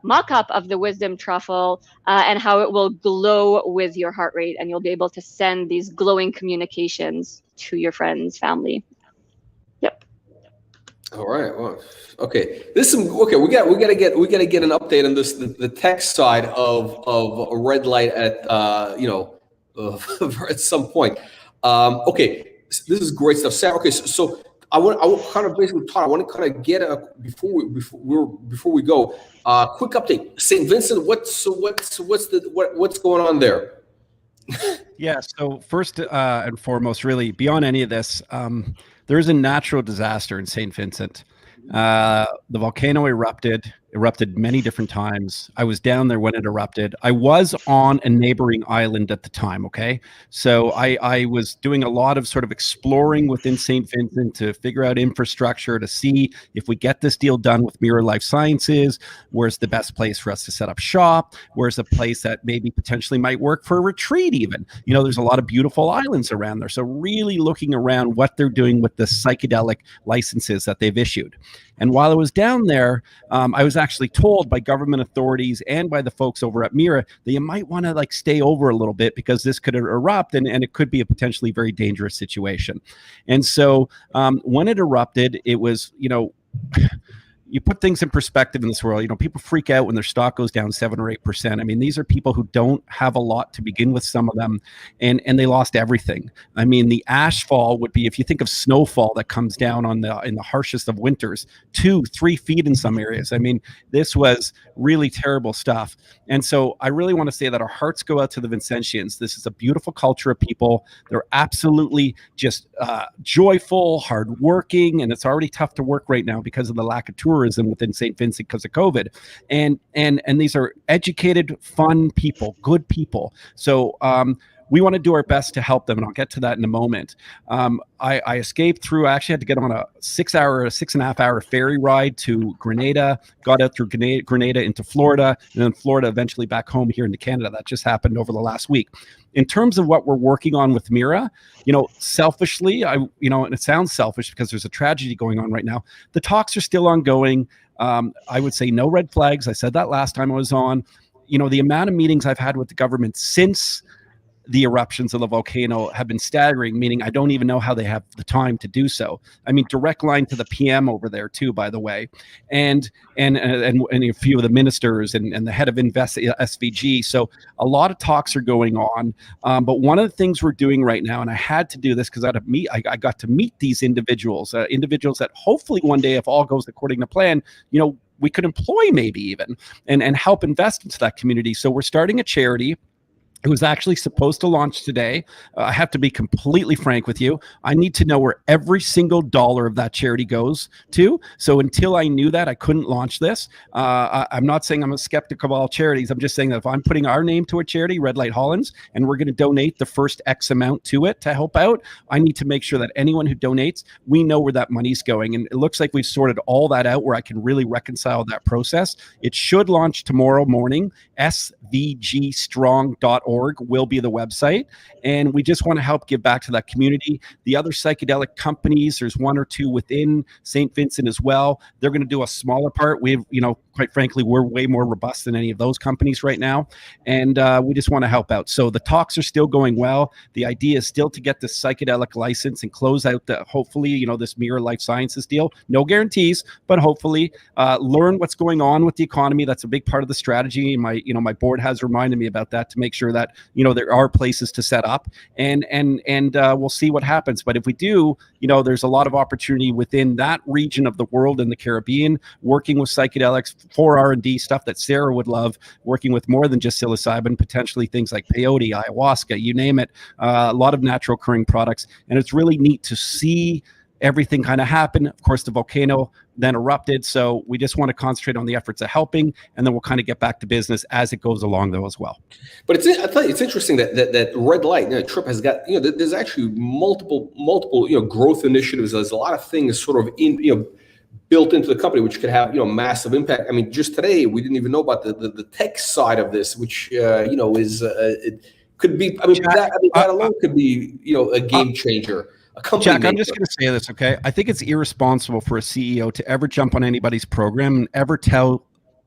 mock-up of the Wisdom Truffle and how it will glow with your heart rate, and you'll be able to send these glowing communications to your friends, family. Yep. All right. Well, okay. We gotta get an update on this, the tech side of a red light at at some point. Okay. This is great stuff, Sarah. Okay. So I want kind of basically, Todd, I want to kind of get before we go, quick update. St. Vincent, what's going on there? Yeah. So first and foremost, really beyond any of this, there is a natural disaster in St. Vincent. The volcano erupted many different times. I was down there when it erupted. I was on a neighboring island at the time, okay? So I was doing a lot of sort of exploring within St. Vincent to figure out infrastructure to see if we get this deal done with Mirror Life Sciences, where's the best place for us to set up shop, where's a place that maybe potentially might work for a retreat even. There's a lot of beautiful islands around there. So really looking around what they're doing with the psychedelic licenses that they've issued. And while I was down there, I was actually told by government authorities and by the folks over at Mira that you might want to stay over a little bit because this could erupt and it could be a potentially very dangerous situation. And so when it erupted, it was, you put things in perspective in this world. People freak out when their stock goes down 7 or 8%. I mean, these are people who don't have a lot to begin with, some of them, and they lost everything. I mean, the ash fall would be, if you think of snowfall that comes down in the harshest of winters, 2-3 feet in some areas. I mean, this was really terrible stuff. And so I really want to say that our hearts go out to the Vincentians. This is a beautiful culture of people. They're absolutely just joyful, hardworking, and it's already tough to work right now because of the lack of tourism within St. Vincent because of COVID. And these are educated, fun people, good people. So we want to do our best to help them, and I'll get to that in a moment. I escaped through, I actually had to get on a 6.5 hour ferry ride to Grenada, got out through Grenada into Florida, and then Florida eventually back home here into Canada. That just happened over the last week. In terms of what we're working on with Mira, selfishly, and it sounds selfish because there's a tragedy going on right now. The talks are still ongoing. I would say no red flags. I said that last time I was on. The amount of meetings I've had with the government since the eruptions of the volcano have been staggering, meaning I don't even know how they have the time to do so. I mean, direct line to the PM over there too, by the way, and a few of the ministers and the head of SVG. So a lot of talks are going on. But one of the things we're doing right now, and I had to do this because I got to meet these individuals that hopefully one day, if all goes according to plan, we could employ maybe even and help invest into that community. So we're starting a charity. It was actually supposed to launch today. I have to be completely frank with you. I need to know where every single dollar of that charity goes to. So until I knew that, I couldn't launch this. I'm not saying I'm a skeptic of all charities. I'm just saying that if I'm putting our name to a charity, Red Light Hollands, and we're going to donate the first X amount to it to help out, I need to make sure that anyone who donates, we know where that money's going. And it looks like we've sorted all that out where I can really reconcile that process. It should launch tomorrow morning. svgstrong.org will be the website, and we just want to help give back to that community. The other psychedelic companies, there's one or two within St. Vincent as well. They're going to do a smaller part. We've, quite frankly, we're way more robust than any of those companies right now, and we just want to help out. So the talks are still going well. The idea is still to get the psychedelic license and close out the, hopefully, this Mirror Life Sciences deal. No guarantees, but hopefully learn what's going on with the economy. That's a big part of the strategy. My board has reminded me about that to make sure that there are places to set up, and we'll see what happens. But if we do, there's a lot of opportunity within that region of the world in the Caribbean, working with psychedelics for R&D stuff that Sarah would love, working with more than just psilocybin, potentially things like peyote, ayahuasca, you name it, a lot of natural occurring products. And it's really neat to see everything kind of happen. Of course, the volcano then erupted. So we just want to concentrate on the efforts of helping, and then we'll kind of get back to business as it goes along though as well. But I tell you, it's interesting that Red Light, TRUFF has got, there's actually multiple, growth initiatives. There's a lot of things sort of built into the company, which could have, massive impact. I mean, just today, we didn't even know about the tech side of this, which, is, it could be, that alone could be, a game changer. Jack, I'm just going to say this, okay? I think it's irresponsible for a CEO to ever jump on anybody's program and ever tell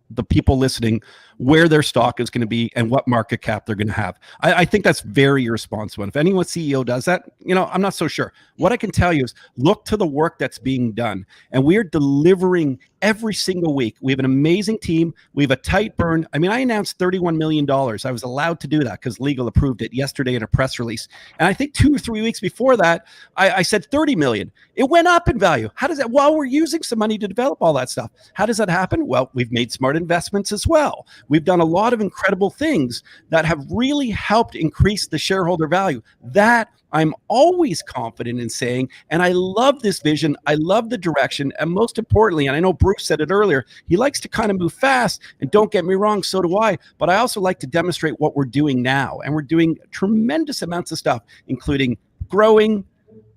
the people listening where their stock is going to be and what market cap they're going to have. I think that's very irresponsible. And if anyone's CEO does that, I'm not so sure. What I can tell you is look to the work that's being done. And we're delivering every single week. We have an amazing team. We have a tight burn. I mean, I announced $31 million. I was allowed to do that because legal approved it yesterday in a press release. And I think 2 or 3 weeks before that, I said 30 million. It went up in value. How does that, while we're using some money to develop all that stuff, how does that happen? Well, we've made smart investments as well. We've done a lot of incredible things that have really helped increase the shareholder value. That I'm always confident in saying, and I love this vision. I love the direction. And most importantly, and I know Bruce said it earlier, he likes to kind of move fast, and don't get me wrong, so do I, but I also like to demonstrate what we're doing now. And we're doing tremendous amounts of stuff, including growing,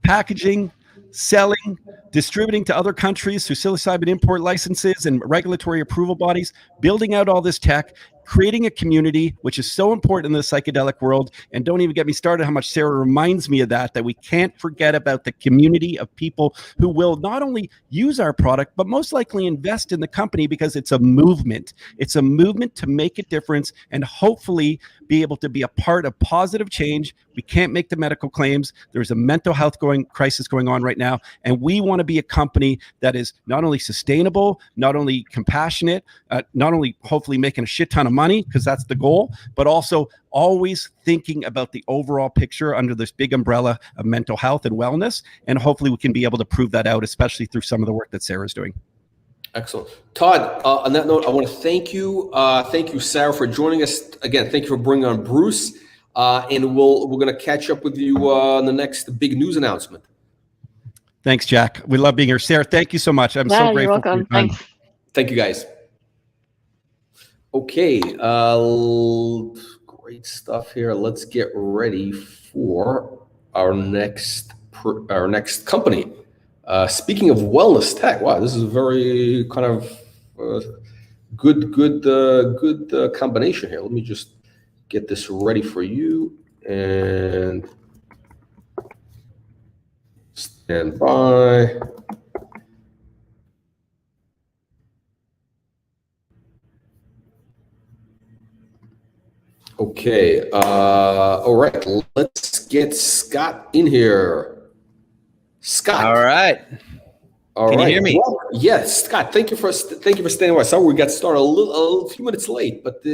packaging, selling, distributing to other countries through psilocybin import licenses and regulatory approval bodies, building out all this tech, creating a community, which is so important in the psychedelic world. And don't even get me started how much Sarah reminds me of that we can't forget about the community of people who will not only use our product, but most likely invest in the company, because it's a movement. It's a movement to make a difference and hopefully be able to be a part of positive change. We can't make the medical claims. There's a mental health crisis going on right now. And we want to be a company that is not only sustainable, not only compassionate, not only hopefully making a shit ton of money, because that's the goal, but also always thinking about the overall picture under this big umbrella of mental health and wellness. And hopefully we can be able to prove that out, especially through some of the work that Sarah's doing. Excellent. Todd, on that note, I want to thank you. Thank you, Sarah, for joining us. Again, thank you for bringing on Bruce. And we're going to catch up with you on the next big news announcement. Thanks, Jack. We love being here. Sarah, thank you so much. I'm so grateful. You're welcome. Thanks. Thank you, guys. Okay, great stuff here. Let's get ready for our next company. Speaking of wellness tech, wow, this is a very kind of good combination here. Let me just get this ready for you and stand by. Okay, all right, let's get Scott in here. Scott. All right. Can you hear me? Well, yes, Scott. Thank you for standing by. Sorry, we got started a few minutes late, but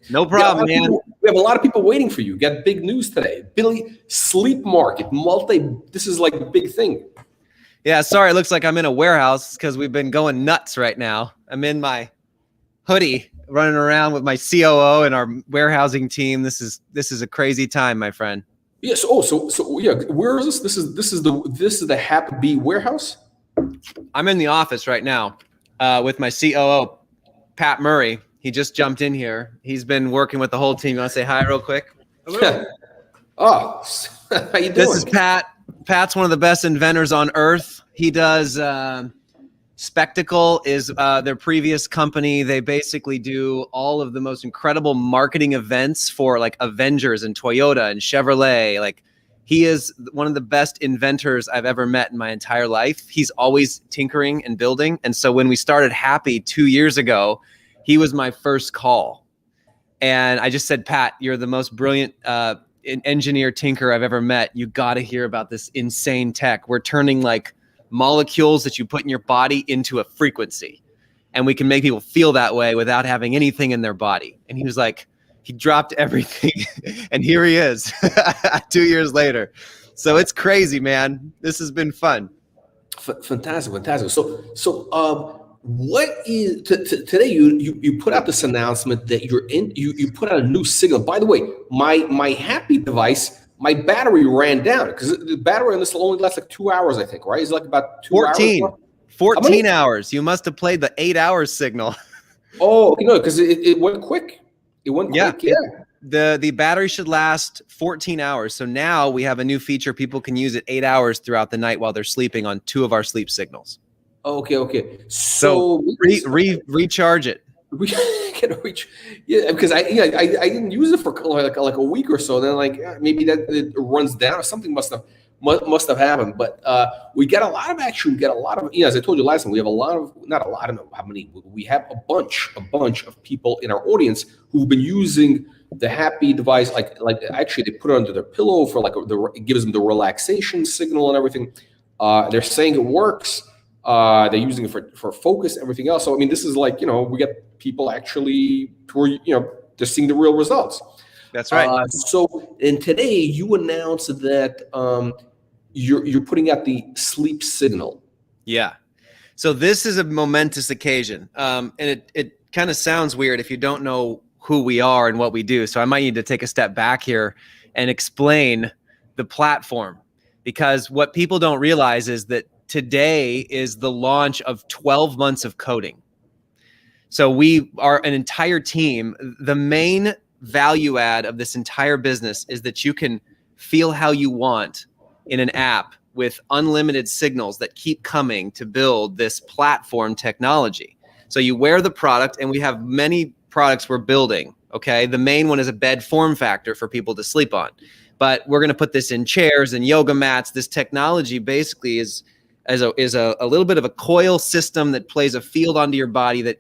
no problem, man. We have a lot of people waiting for you. Got big news today. Billy, sleep market, this is like a big thing. Yeah, sorry. It looks like I'm in a warehouse because we've been going nuts right now. I'm in my hoodie running around with my COO and our warehousing team. This is a crazy time, my friend. Yes. Oh, so yeah. Where is this? This is the HAPB warehouse. I'm in the office right now with my COO, Pat Murray. He just jumped in here. He's been working with the whole team. You want to say hi real quick? Oh, how you doing? This is Pat. Pat's one of the best inventors on earth. He does Spectacle is their previous company. They basically do all of the most incredible marketing events for like Avengers and Toyota and Chevrolet. Like, he is one of the best inventors I've ever met in my entire life. He's always tinkering and building. And so when we started Hapbee 2 years ago, he was my first call. And I just said, Pat, you're the most brilliant engineer tinker I've ever met. You got to hear about this insane tech. We're turning like molecules that you put in your body into a frequency, and we can make people feel that way without having anything in their body. And he was like, he dropped everything and here he is 2 years later. So it's crazy, man. This has been fun. Fantastic. So what is today? You put out this announcement that you put out a new signal. By the way, my Hapbee device, my battery ran down because the battery on this will only last like 2 hours, I think, right? It's like about 2 14. hours. 14 hours. You must have played the 8 hours signal. Oh, no, because it went quick. It went quick. Yeah. The battery should last 14 hours. So now we have a new feature. People can use it 8 hours throughout the night while they're sleeping on 2 of our sleep signals. Okay. So recharge it. We can reach, because I didn't use it for like a week or so. Then maybe that it runs down or something must have happened. But we get a lot of action. We get a lot of, as I told you last time, we have a lot of, not a lot, I don't know how many. We have a bunch of people in our audience who've been using the Hapbee device. Like actually, they put it under their pillow for it gives them the relaxation signal and everything. They're saying it works. They're using it for focus, everything else. So I mean, this is like, we get people actually who are, they're seeing the real results. That's right. And today you announced that you're putting out the sleep signal. Yeah. So this is a momentous occasion, and it kind of sounds weird if you don't know who we are and what we do. So I might need to take a step back here and explain the platform, because what people don't realize is that today is the launch of 12 months of coding. So we are an entire team. The main value add of this entire business is that you can feel how you want in an app with unlimited signals that keep coming to build this platform technology. So you wear the product, and we have many products we're building. Okay. The main one is a bed form factor for people to sleep on, but we're going to put this in chairs and yoga mats. This technology basically is a little bit of a coil system that plays a field onto your body that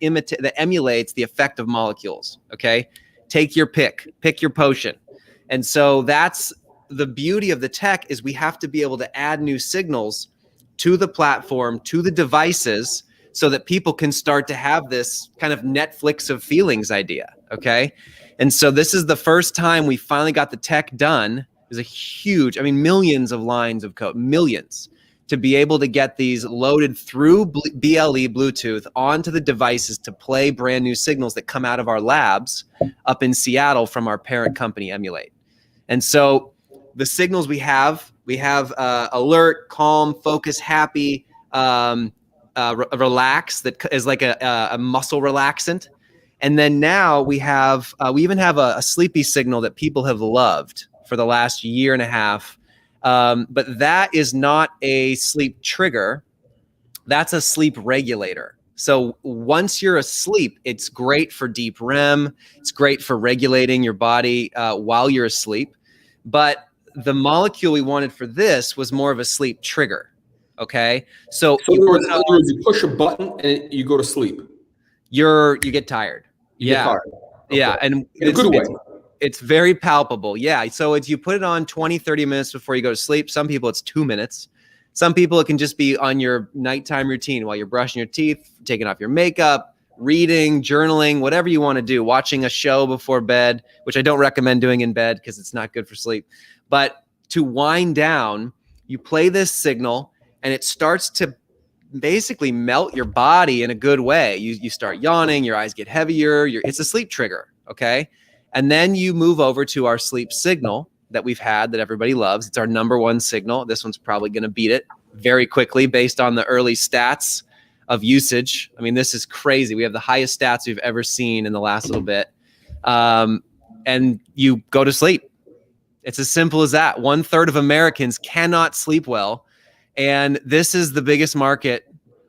emulates the effect of molecules. Okay. Take your pick your potion. And so that's the beauty of the tech, is we have to be able to add new signals to the platform, to the devices, so that people can start to have this kind of Netflix of feelings idea. Okay. And so this is the first time we finally got the tech done. There's a huge, millions of lines of code, millions, to be able to get these loaded through BLE Bluetooth onto the devices to play brand new signals that come out of our labs up in Seattle from our parent company, Emulate. And so the signals we have alert, calm, focus, happy, relax, that is like a muscle relaxant. And then now we even have a sleepy signal that people have loved for the last year and a half. But that is not a sleep trigger. That's a sleep regulator. So once you're asleep, it's great for deep REM. It's great for regulating your body while you're asleep. But the molecule we wanted for this was more of a sleep trigger. Okay. So you push a button and you go to sleep. You get tired. You get tired. Okay. Yeah. And in a good way. It's very palpable. Yeah. So you put it on 20, 30 minutes before you go to sleep. Some people it's 2 minutes. Some people it can just be on your nighttime routine while you're brushing your teeth, taking off your makeup, reading, journaling, whatever you want to do, watching a show before bed, which I don't recommend doing in bed because it's not good for sleep. But to wind down, you play this signal and it starts to basically melt your body in a good way. You start yawning, your eyes get heavier. It's a sleep trigger, okay? And then you move over to our sleep signal that we've had that everybody loves. It's our #1 signal. This one's probably going to beat it very quickly based on the early stats of usage. I mean, this is crazy. We have the highest stats we've ever seen in the last little bit. And you go to sleep. It's as simple as that. 1/3 of Americans cannot sleep well. And this is the biggest market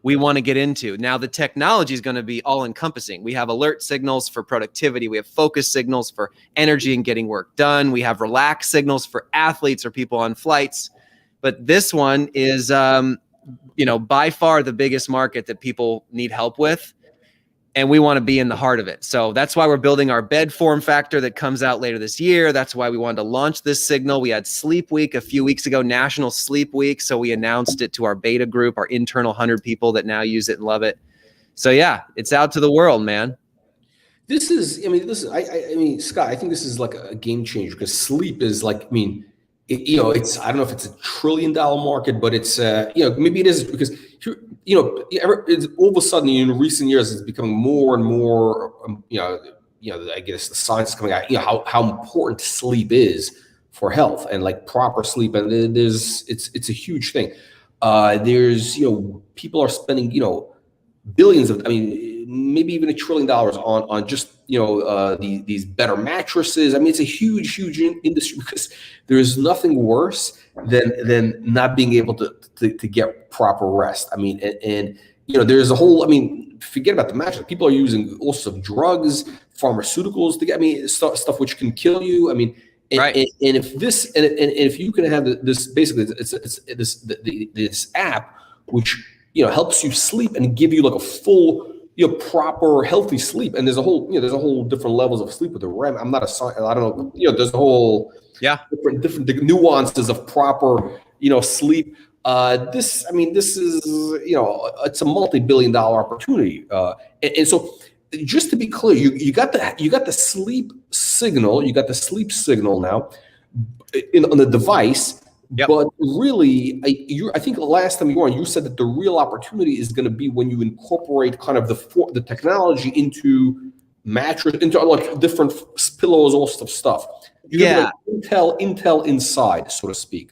we want to get into. Now, the technology is going to be all encompassing. We have alert signals for productivity. We have focus signals for energy and getting work done. We have relax signals for athletes or people on flights. But this one is, by far the biggest market that people need help with. And we want to be in the heart of it. So that's why we're building our bed form factor that comes out later this year. That's why we wanted to launch this signal. We had Sleep Week a few weeks ago, National Sleep Week. So we announced it to our beta group, our internal 100 people that now use it and love it. So yeah, it's out to the world, man. Scott, I think this is like a game changer because sleep is like, it's, I don't know if it's $1 trillion market, but it's, maybe it is because, it's all of a sudden in recent years, it's becoming more and more, I guess the science is coming out, how important sleep is for health and like proper sleep. And it's a huge thing. There's, people are spending, billions of, maybe even $1 trillion on just, these better mattresses. it's a huge industry because there's nothing worse than not being able to get proper rest. There's a whole, forget about the mattress. People are using all sorts of drugs, pharmaceuticals to get, stuff which can kill you. Right. And if you can have this, basically it's this app which helps you sleep and give you like a full proper healthy sleep. And there's a whole different levels of sleep with the REM. I'm not a scientist. I don't know. There's a whole different nuances of proper sleep. This is it's a multi-billion-dollar opportunity. And so just to be clear, you got the sleep signal. You got the sleep signal now on the device. Yep. But really, I think the last time you were on, you said that the real opportunity is going to be when you incorporate kind of the technology into mattress, into like different pillows, all stuff of stuff. Yeah. Intel inside, so to speak.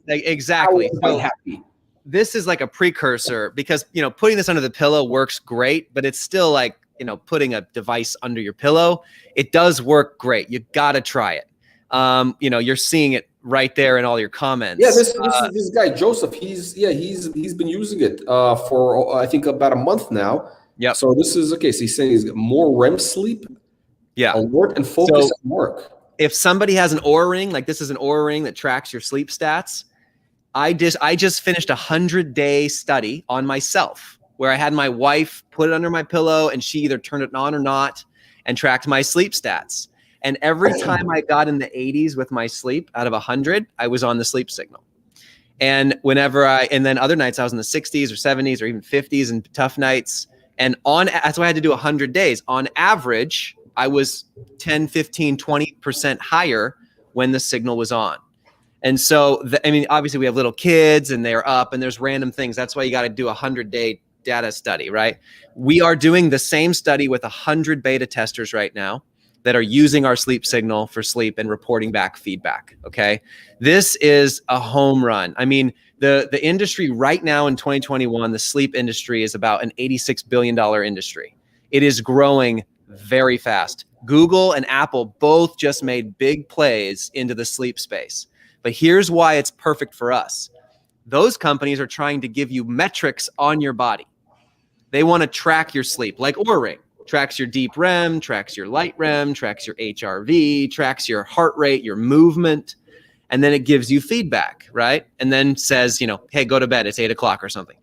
Exactly. So Hapbee. This is like a precursor because, putting this under the pillow works great, but it's still like, putting a device under your pillow. It does work great. You got to try it. You're seeing it right there in all your comments. Yeah, this guy Joseph. He's been using it for I think about a month now. Yeah. So this is okay. So he's saying he's got more REM sleep. Yeah. Alert and focus at work. If somebody has an Oura ring, like this is an Oura ring that tracks your sleep stats. I just finished 100-day study on myself where I had my wife put it under my pillow and she either turned it on or not and tracked my sleep stats. And every time I got in the 80s with my sleep out of 100, I was on the sleep signal. And and then other nights I was in the 60s or 70s or even 50s and tough nights. And that's why I had to do 100 days. On average, I was 10, 15, 20% higher when the signal was on. And so, obviously we have little kids and they're up and there's random things. That's why you got to do 100-day data study, right? We are doing the same study with 100 beta testers right now that are using our sleep signal for sleep and reporting back feedback, okay? This is a home run. The industry right now in 2021, the sleep industry is about an $86 billion industry. It is growing very fast. Google and Apple both just made big plays into the sleep space. But here's why it's perfect for us. Those companies are trying to give you metrics on your body. They want to track your sleep, like Oura Ring. Tracks your deep REM, tracks your light REM, tracks your HRV, tracks your heart rate, your movement, and then it gives you feedback, right? And then says, hey, go to bed. It's 8 o'clock or something.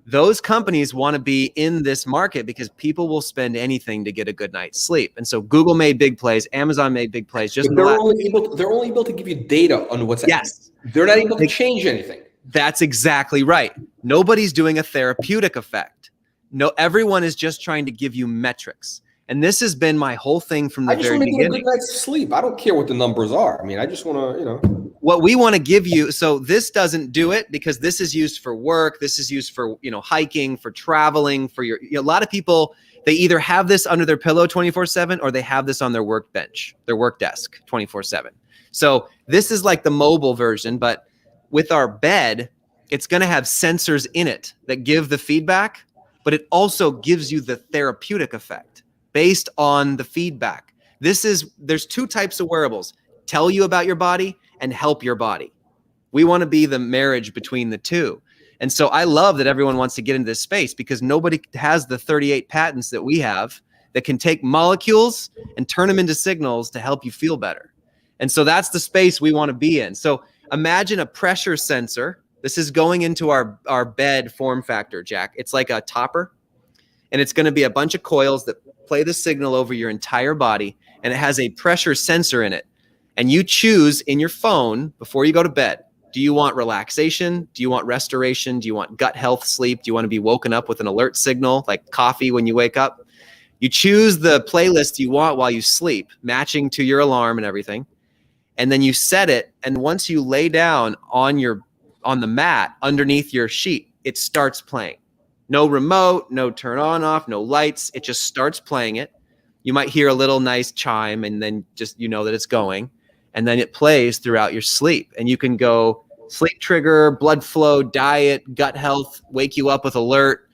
Those companies want to be in this market because people will spend anything to get a good night's sleep. And so Google made big plays. Amazon made big plays. They're only able to give you data on what's happening. Yes. They're not able to change anything. That's exactly right. Nobody's doing a therapeutic effect. No, everyone is just trying to give you metrics. And this has been my whole thing from the very beginning. I just want to get a good night's sleep. I don't care what the numbers are. I just want to, what we want to give you, so this doesn't do it because this is used for work. This is used for, hiking, for traveling, for a lot of people, they either have this under their pillow 24/7 or they have this on their workbench, their work desk 24/7. So this is like the mobile version, but with our bed, it's going to have sensors in it that give the feedback, but it also gives you the therapeutic effect based on the feedback. There's two types of wearables: tell you about your body and help your body. We want to be the marriage between the two. And so I love that everyone wants to get into this space because nobody has the 38 patents that we have that can take molecules and turn them into signals to help you feel better. And so that's the space we want to be in. So imagine a pressure sensor. This is going into our bed form factor, Jack. It's like a topper, and it's going to be a bunch of coils that play the signal over your entire body, and it has a pressure sensor in it. And you choose in your phone before you go to bed, do you want relaxation? Do you want restoration? Do you want gut health sleep? Do you want to be woken up with an alert signal like coffee when you wake up? You choose the playlist you want while you sleep, matching to your alarm and everything. And then you set it. And once you lay down on the mat underneath your sheet, it starts playing. No remote, no turn on off, no lights. It just starts playing it. You might hear a little nice chime and then just, that it's going. And then it plays throughout your sleep. And you can go sleep trigger, blood flow, diet, gut health, wake you up with alert.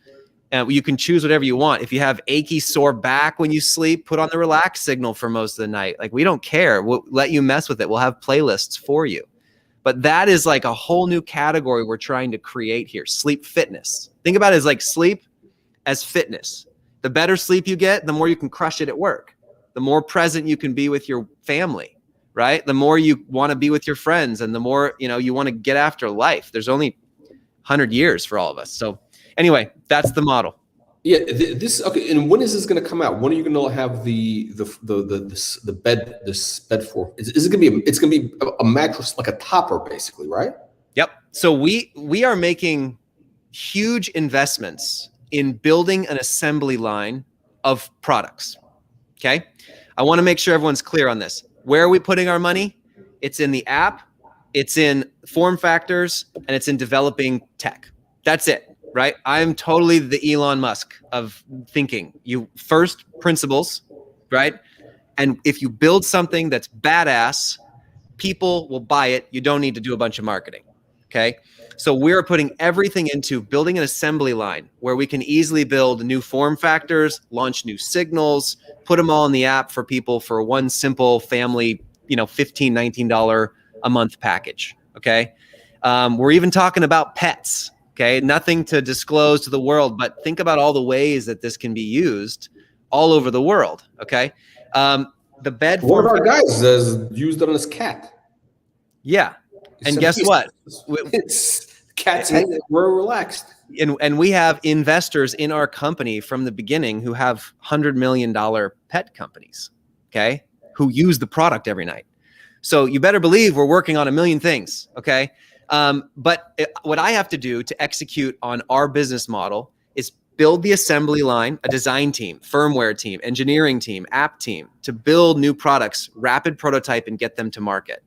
And you can choose whatever you want. If you have achy, sore back when you sleep, put on the relax signal for most of the night. Like, we don't care. We'll let you mess with it. We'll have playlists for you. But that is like a whole new category we're trying to create here. Sleep fitness. Think about it as like sleep as fitness. The better sleep you get, the more you can crush it at work. The more present you can be with your family, right? The more you want to be with your friends, and the more, you want to get after life. There's only 100 years for all of us. So anyway, that's the model. Yeah, this okay. And when is this going to come out? When are you going to have the bed for? Is it going to be? It's going to be a mattress, like a topper, basically, right? Yep. So we are making huge investments in building an assembly line of products. Okay. I want to make sure everyone's clear on this. Where are we putting our money? It's in the app, it's in form factors, and it's in developing tech. That's it. Right? I'm totally the Elon Musk of thinking. You first principles, right? And if you build something that's badass, people will buy it. You don't need to do a bunch of marketing. Okay. So we're putting everything into building an assembly line where we can easily build new form factors, launch new signals, put them all in the app for people for one simple family, $15, $19 a month package. Okay. We're even talking about pets. Okay, nothing to disclose to the world, but think about all the ways that this can be used all over the world. Okay, the bed. One of our guys has used it on his cat. Yeah, and guess what? It's cats. We're relaxed. And we have investors in our company from the beginning who have $100 million pet companies. Okay, who use the product every night. So you better believe we're working on a million things. Okay. But what I have to do to execute on our business model is build the assembly line, a design team, firmware team, engineering team, app team to build new products, rapid prototype, and get them to market.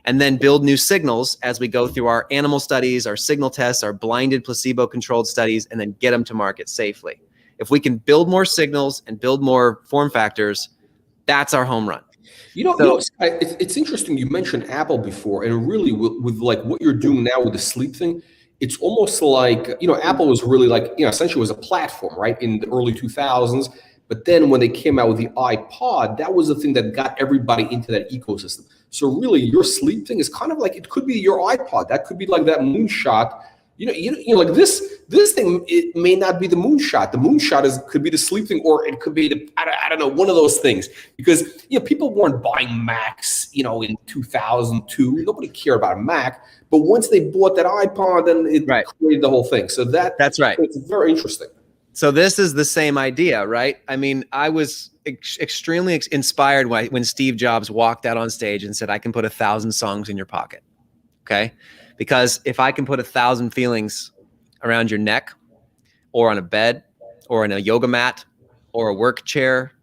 And then build new signals as we go through our animal studies, our signal tests, our blinded placebo-controlled studies, and then get them to market safely. If we can build more signals and build more form factors, that's our home run. It's interesting. You mentioned Apple before, and really with like what you're doing now with the sleep thing, it's almost like, Apple was really like, essentially was a platform, right, in the early 2000s. But then when they came out with the iPod, that was the thing that got everybody into that ecosystem. So really, your sleep thing is kind of like, it could be your iPod. That could be like that moonshot. Like this thing, it may not be the moonshot. The moonshot could be the sleep thing, or it could be I don't know, one of those things. Because people weren't buying Macs, in 2002. Nobody cared about a Mac. But once they bought that iPod, then it created the whole thing. So that's right. It's very interesting. So this is the same idea, right? I mean, I was extremely inspired when Steve Jobs walked out on stage and said, "I can put 1,000 songs in your pocket." Okay. Because if I can put 1,000 feelings around your neck, or on a bed, or in a yoga mat, or a work chair,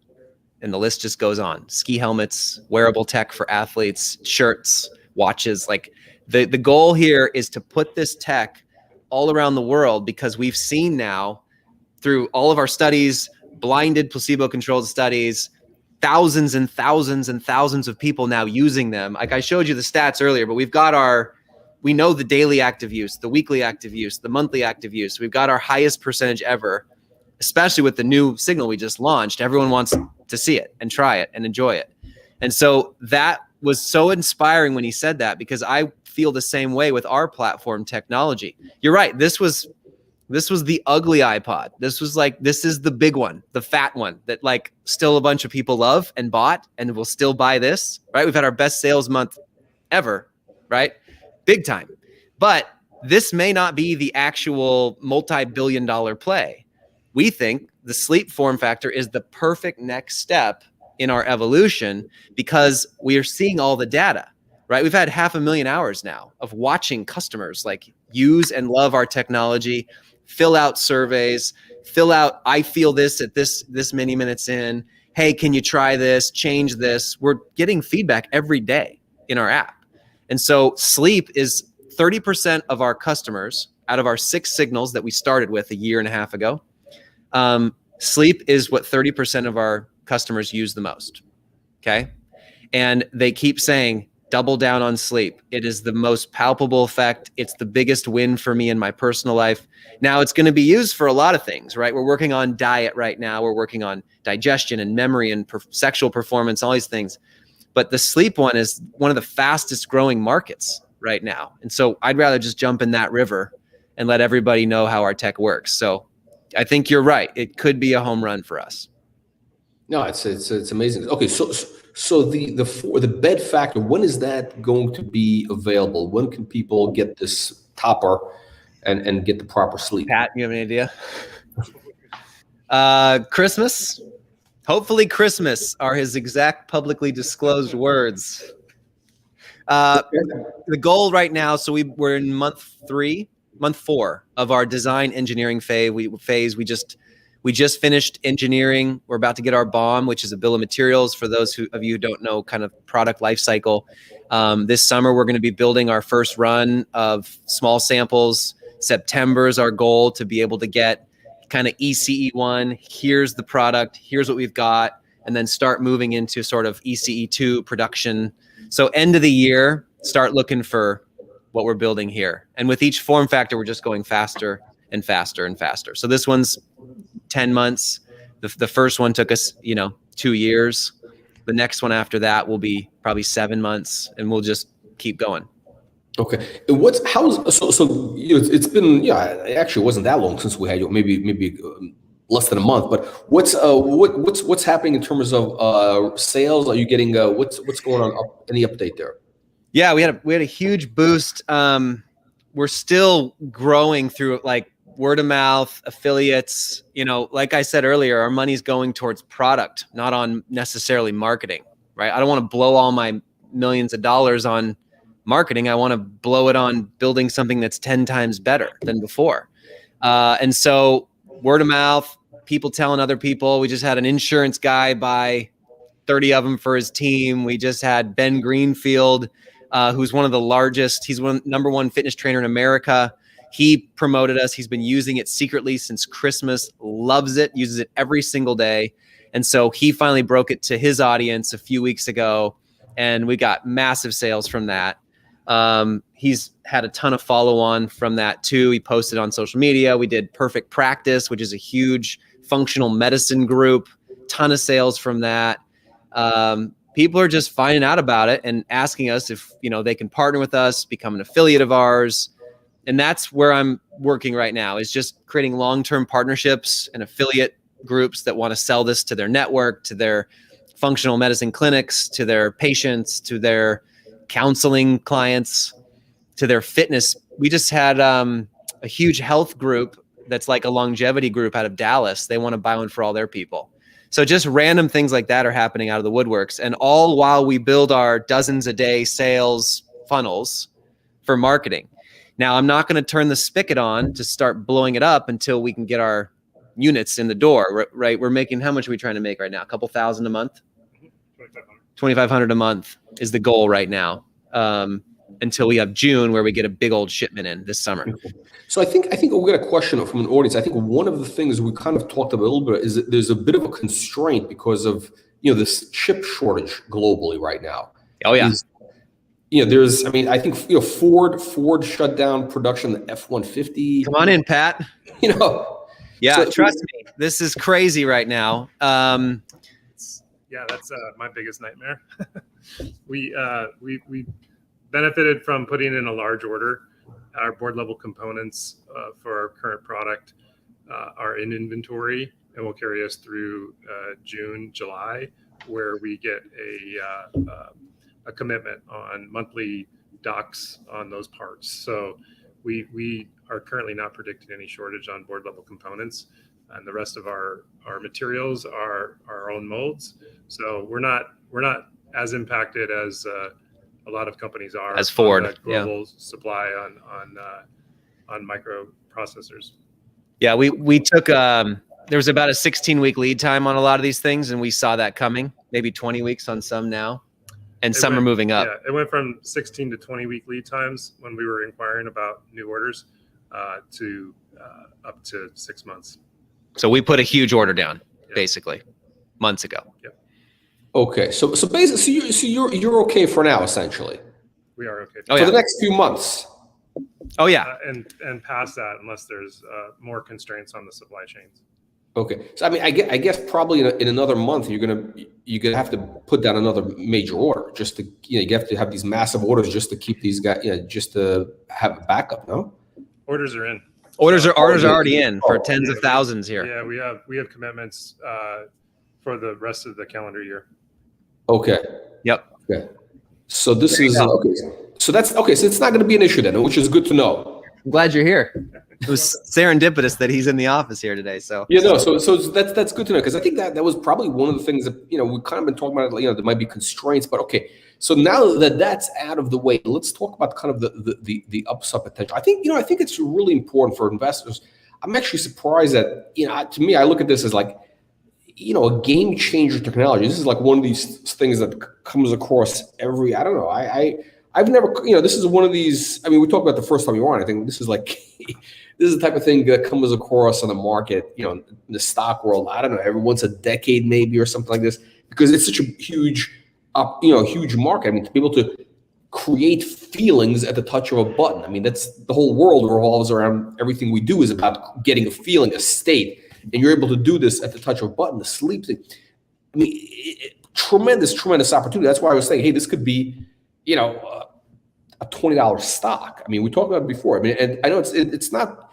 and the list just goes on. Ski helmets, wearable tech for athletes, shirts, watches. Like the goal here is to put this tech all around the world, because we've seen now through all of our studies, blinded placebo-controlled studies, thousands and thousands and thousands of people now using them. Like I showed you the stats earlier, but we know the daily active use, the weekly active use, the monthly active use. We've got our highest percentage ever, especially with the new signal we just launched. Everyone wants to see it and try it and enjoy it. And so that was so inspiring when he said that, because I feel the same way with our platform technology. You're right. This was the ugly iPod. This is the big one, the fat one that like still a bunch of people love and bought and will still buy this, right? We've had our best sales month ever, right? Big time. But this may not be the actual multi-billion-dollar play. We think the sleep form factor is the perfect next step in our evolution, because we are seeing all the data, right? We've had 500,000 hours now of watching customers like use and love our technology, fill out surveys, I feel this at this many minutes in. Hey, can you try this? Change this. We're getting feedback every day in our app. And so sleep is 30% of our customers out of our 6 signals that we started with a year and a half ago. Sleep is what 30% of our customers use the most. Okay. And they keep saying, double down on sleep. It is the most palpable effect. It's the biggest win for me in my personal life. Now it's going to be used for a lot of things, right? We're working on diet right now. We're working on digestion and memory and sexual performance, all these things. But the sleep one is one of the fastest growing markets right now. And so I'd rather just jump in that river and let everybody know how our tech works. So I think you're right. It could be a home run for us. No, it's amazing. Okay, so the bed factor, when is that going to be available? When can people get this topper and get the proper sleep? Pat, you have any idea? Christmas. Hopefully Christmas are his exact publicly disclosed words. The goal right now, so we're in month 4 of our design engineering phase. We just finished engineering. We're about to get our BOM, which is a bill of materials for those of you who don't know kind of product life cycle. This summer, we're going to be building our first run of small samples. September is our goal to be able to get kind of ECE1. Here's the product. Here's what we've got. And then start moving into sort of ECE2 production. So end of the year, start looking for what we're building here. And with each form factor, we're just going faster and faster and faster. So this one's 10 months. The first one took us, 2 years. The next one after that will be probably 7 months, and we'll just keep going. Okay. It's been, it actually wasn't that long since we had you, maybe less than a month, but what's happening in terms of sales? Are you getting what's going on? Any update there? Yeah, we had a huge boost. We're still growing through like word of mouth, affiliates. Like I said earlier, our money's going towards product, not on necessarily marketing, right? I don't want to blow all my millions of dollars on marketing. I want to blow it on building something that's 10 times better than before. And so word of mouth, people telling other people. We just had an insurance guy buy 30 of them for his team. We just had Ben Greenfield, who's one of the largest. He's number one fitness trainer in America. He promoted us. He's been using it secretly since Christmas, loves it, uses it every single day. And so he finally broke it to his audience a few weeks ago, and we got massive sales from that. He's had a ton of follow-on from that too. He posted on social media. We did Perfect Practice, which is a huge functional medicine group, ton of sales from that. People are just finding out about it and asking us if, they can partner with us, become an affiliate of ours. And that's where I'm working right now, is just creating long-term partnerships and affiliate groups that want to sell this to their network, to their functional medicine clinics, to their patients, to their counseling clients, to their fitness. We just had a huge health group that's like a longevity group out of Dallas. They want to buy one for all their people. So just random things like that are happening out of the woodworks, and all while we build our dozens a day sales funnels for marketing. Now, I'm not going to turn the spigot on to start blowing it up until we can get our units in the door, right? We're making, how much are we trying to make right now? A couple thousand a month? 2,500 a month is the goal right now. until we have June, where we get a big old shipment in this summer. So I think we got a question from an audience. I think one of the things we kind of talked about a little bit is that there's a bit of a constraint because of this chip shortage globally right now. Oh yeah. There's, I mean, I think Ford shut down production of the F-150. Come on in, Pat. Yeah, So, trust me, this is crazy right now. Yeah, that's my biggest nightmare. We benefited from putting in a large order. Our board level components for our current product are in inventory and will carry us through June, July, where we get a commitment on monthly docks on those parts. So we are currently not predicting any shortage on board level components, and the rest of our materials are our own molds. So we're not as impacted as a lot of companies are as Ford. On global supply on microprocessors. Yeah, we took there was about a 16-week lead time on a lot of these things, and we saw that coming. Maybe 20 weeks on some now, and some are moving up. Yeah, it went from 16 to 20-week lead times when we were inquiring about new orders to up to 6 months. So we put a huge order down, basically, months ago. Yeah. Okay, so basically, so you're okay for now, essentially. We are okay. Oh, for yeah. the next few months. Oh yeah. And past that, unless there's more constraints on the supply chains. Okay, so I mean, I guess probably in another month you're gonna have to put down another major order just to you have to have these massive orders just to keep these guys just to have a backup. No, Orders are in. Orders are already in for tens of thousands here. Yeah, we have commitments for the rest of the calendar year. Okay. Yep. Okay. So this is okay. So that's okay. So it's not going to be an issue then, which is good to know. I'm glad you're here. It was serendipitous that he's in the office here today. So so that's good to know, because I think that was probably one of the things that we've kind of been talking about. There might be constraints, but okay. So now that that's out of the way, let's talk about kind of the upside potential. I think it's really important for investors. I'm actually surprised that to me, I look at this as like a game changer technology. This is like one of these things that comes across every. I don't know. I've never this is one of these. I mean, we talked about the first time you were on. I think this is like. This is the type of thing that comes across on the market, in the stock world. I don't know, every once a decade maybe or something like this, because it's such a huge, huge market. I mean, to be able to create feelings at the touch of a button. I mean, that's the whole world revolves around. Everything we do is about getting a feeling, a state, and you're able to do this at the touch of a button. The sleep thing. I mean, tremendous opportunity. That's why I was saying, hey, this could be, a $20 stock. I mean, we talked about it before. I mean, and I know it's not.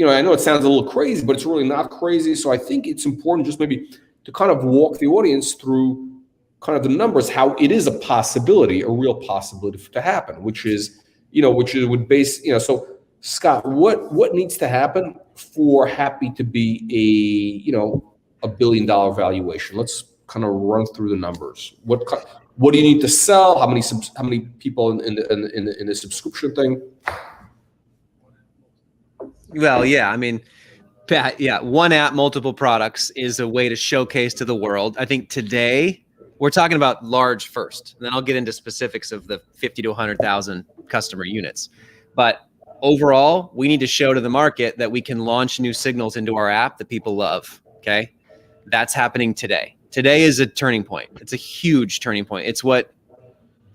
I know it sounds a little crazy, but it's really not crazy. So I think it's important just maybe to kind of walk the audience through kind of the numbers, how it is a possibility, a real possibility to happen, which would base, so Scott, what needs to happen for Hapbee to be a $1 billion valuation? Let's kind of run through the numbers. What do you need to sell? How many people in the subscription thing? Well, yeah, I mean, Pat, yeah, one app, multiple products is a way to showcase to the world. I think today we're talking about large first, and then I'll get into specifics of the 50 to 100,000 customer units. But overall, we need to show to the market that we can launch new signals into our app that people love. Okay, that's happening today. Today is a turning point. It's a huge turning point. It's what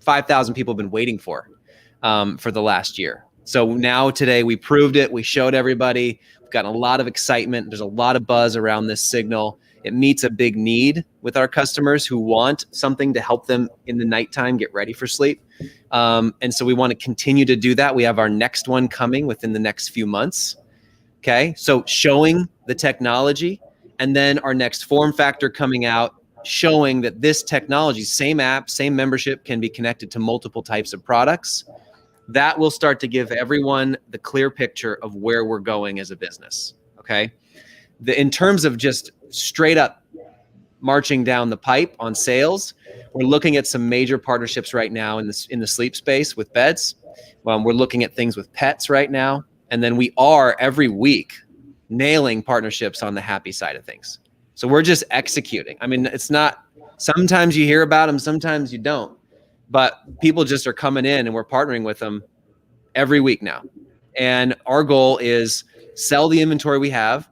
5,000 people have been waiting for the last year. So now today we proved it. We showed everybody. We've gotten a lot of excitement. There's a lot of buzz around this signal. It meets a big need with our customers who want something to help them in the nighttime get ready for sleep. And so we want to continue to do that. We have our next one coming within the next few months. Okay, so showing the technology, and then our next form factor coming out, showing that this technology, same app, same membership, can be connected to multiple types of products. That will start to give everyone the clear picture of where we're going as a business. Okay, in terms of just straight up marching down the pipe on sales, we're looking at some major partnerships right now in the sleep space with beds. We're looking at things with pets right now, and then we are every week nailing partnerships on the Hapbee side of things. So we're just executing. I mean, it's not. Sometimes you hear about them, sometimes you don't. but people just are coming in and we're partnering with them every week now. And our goal is sell the inventory we have.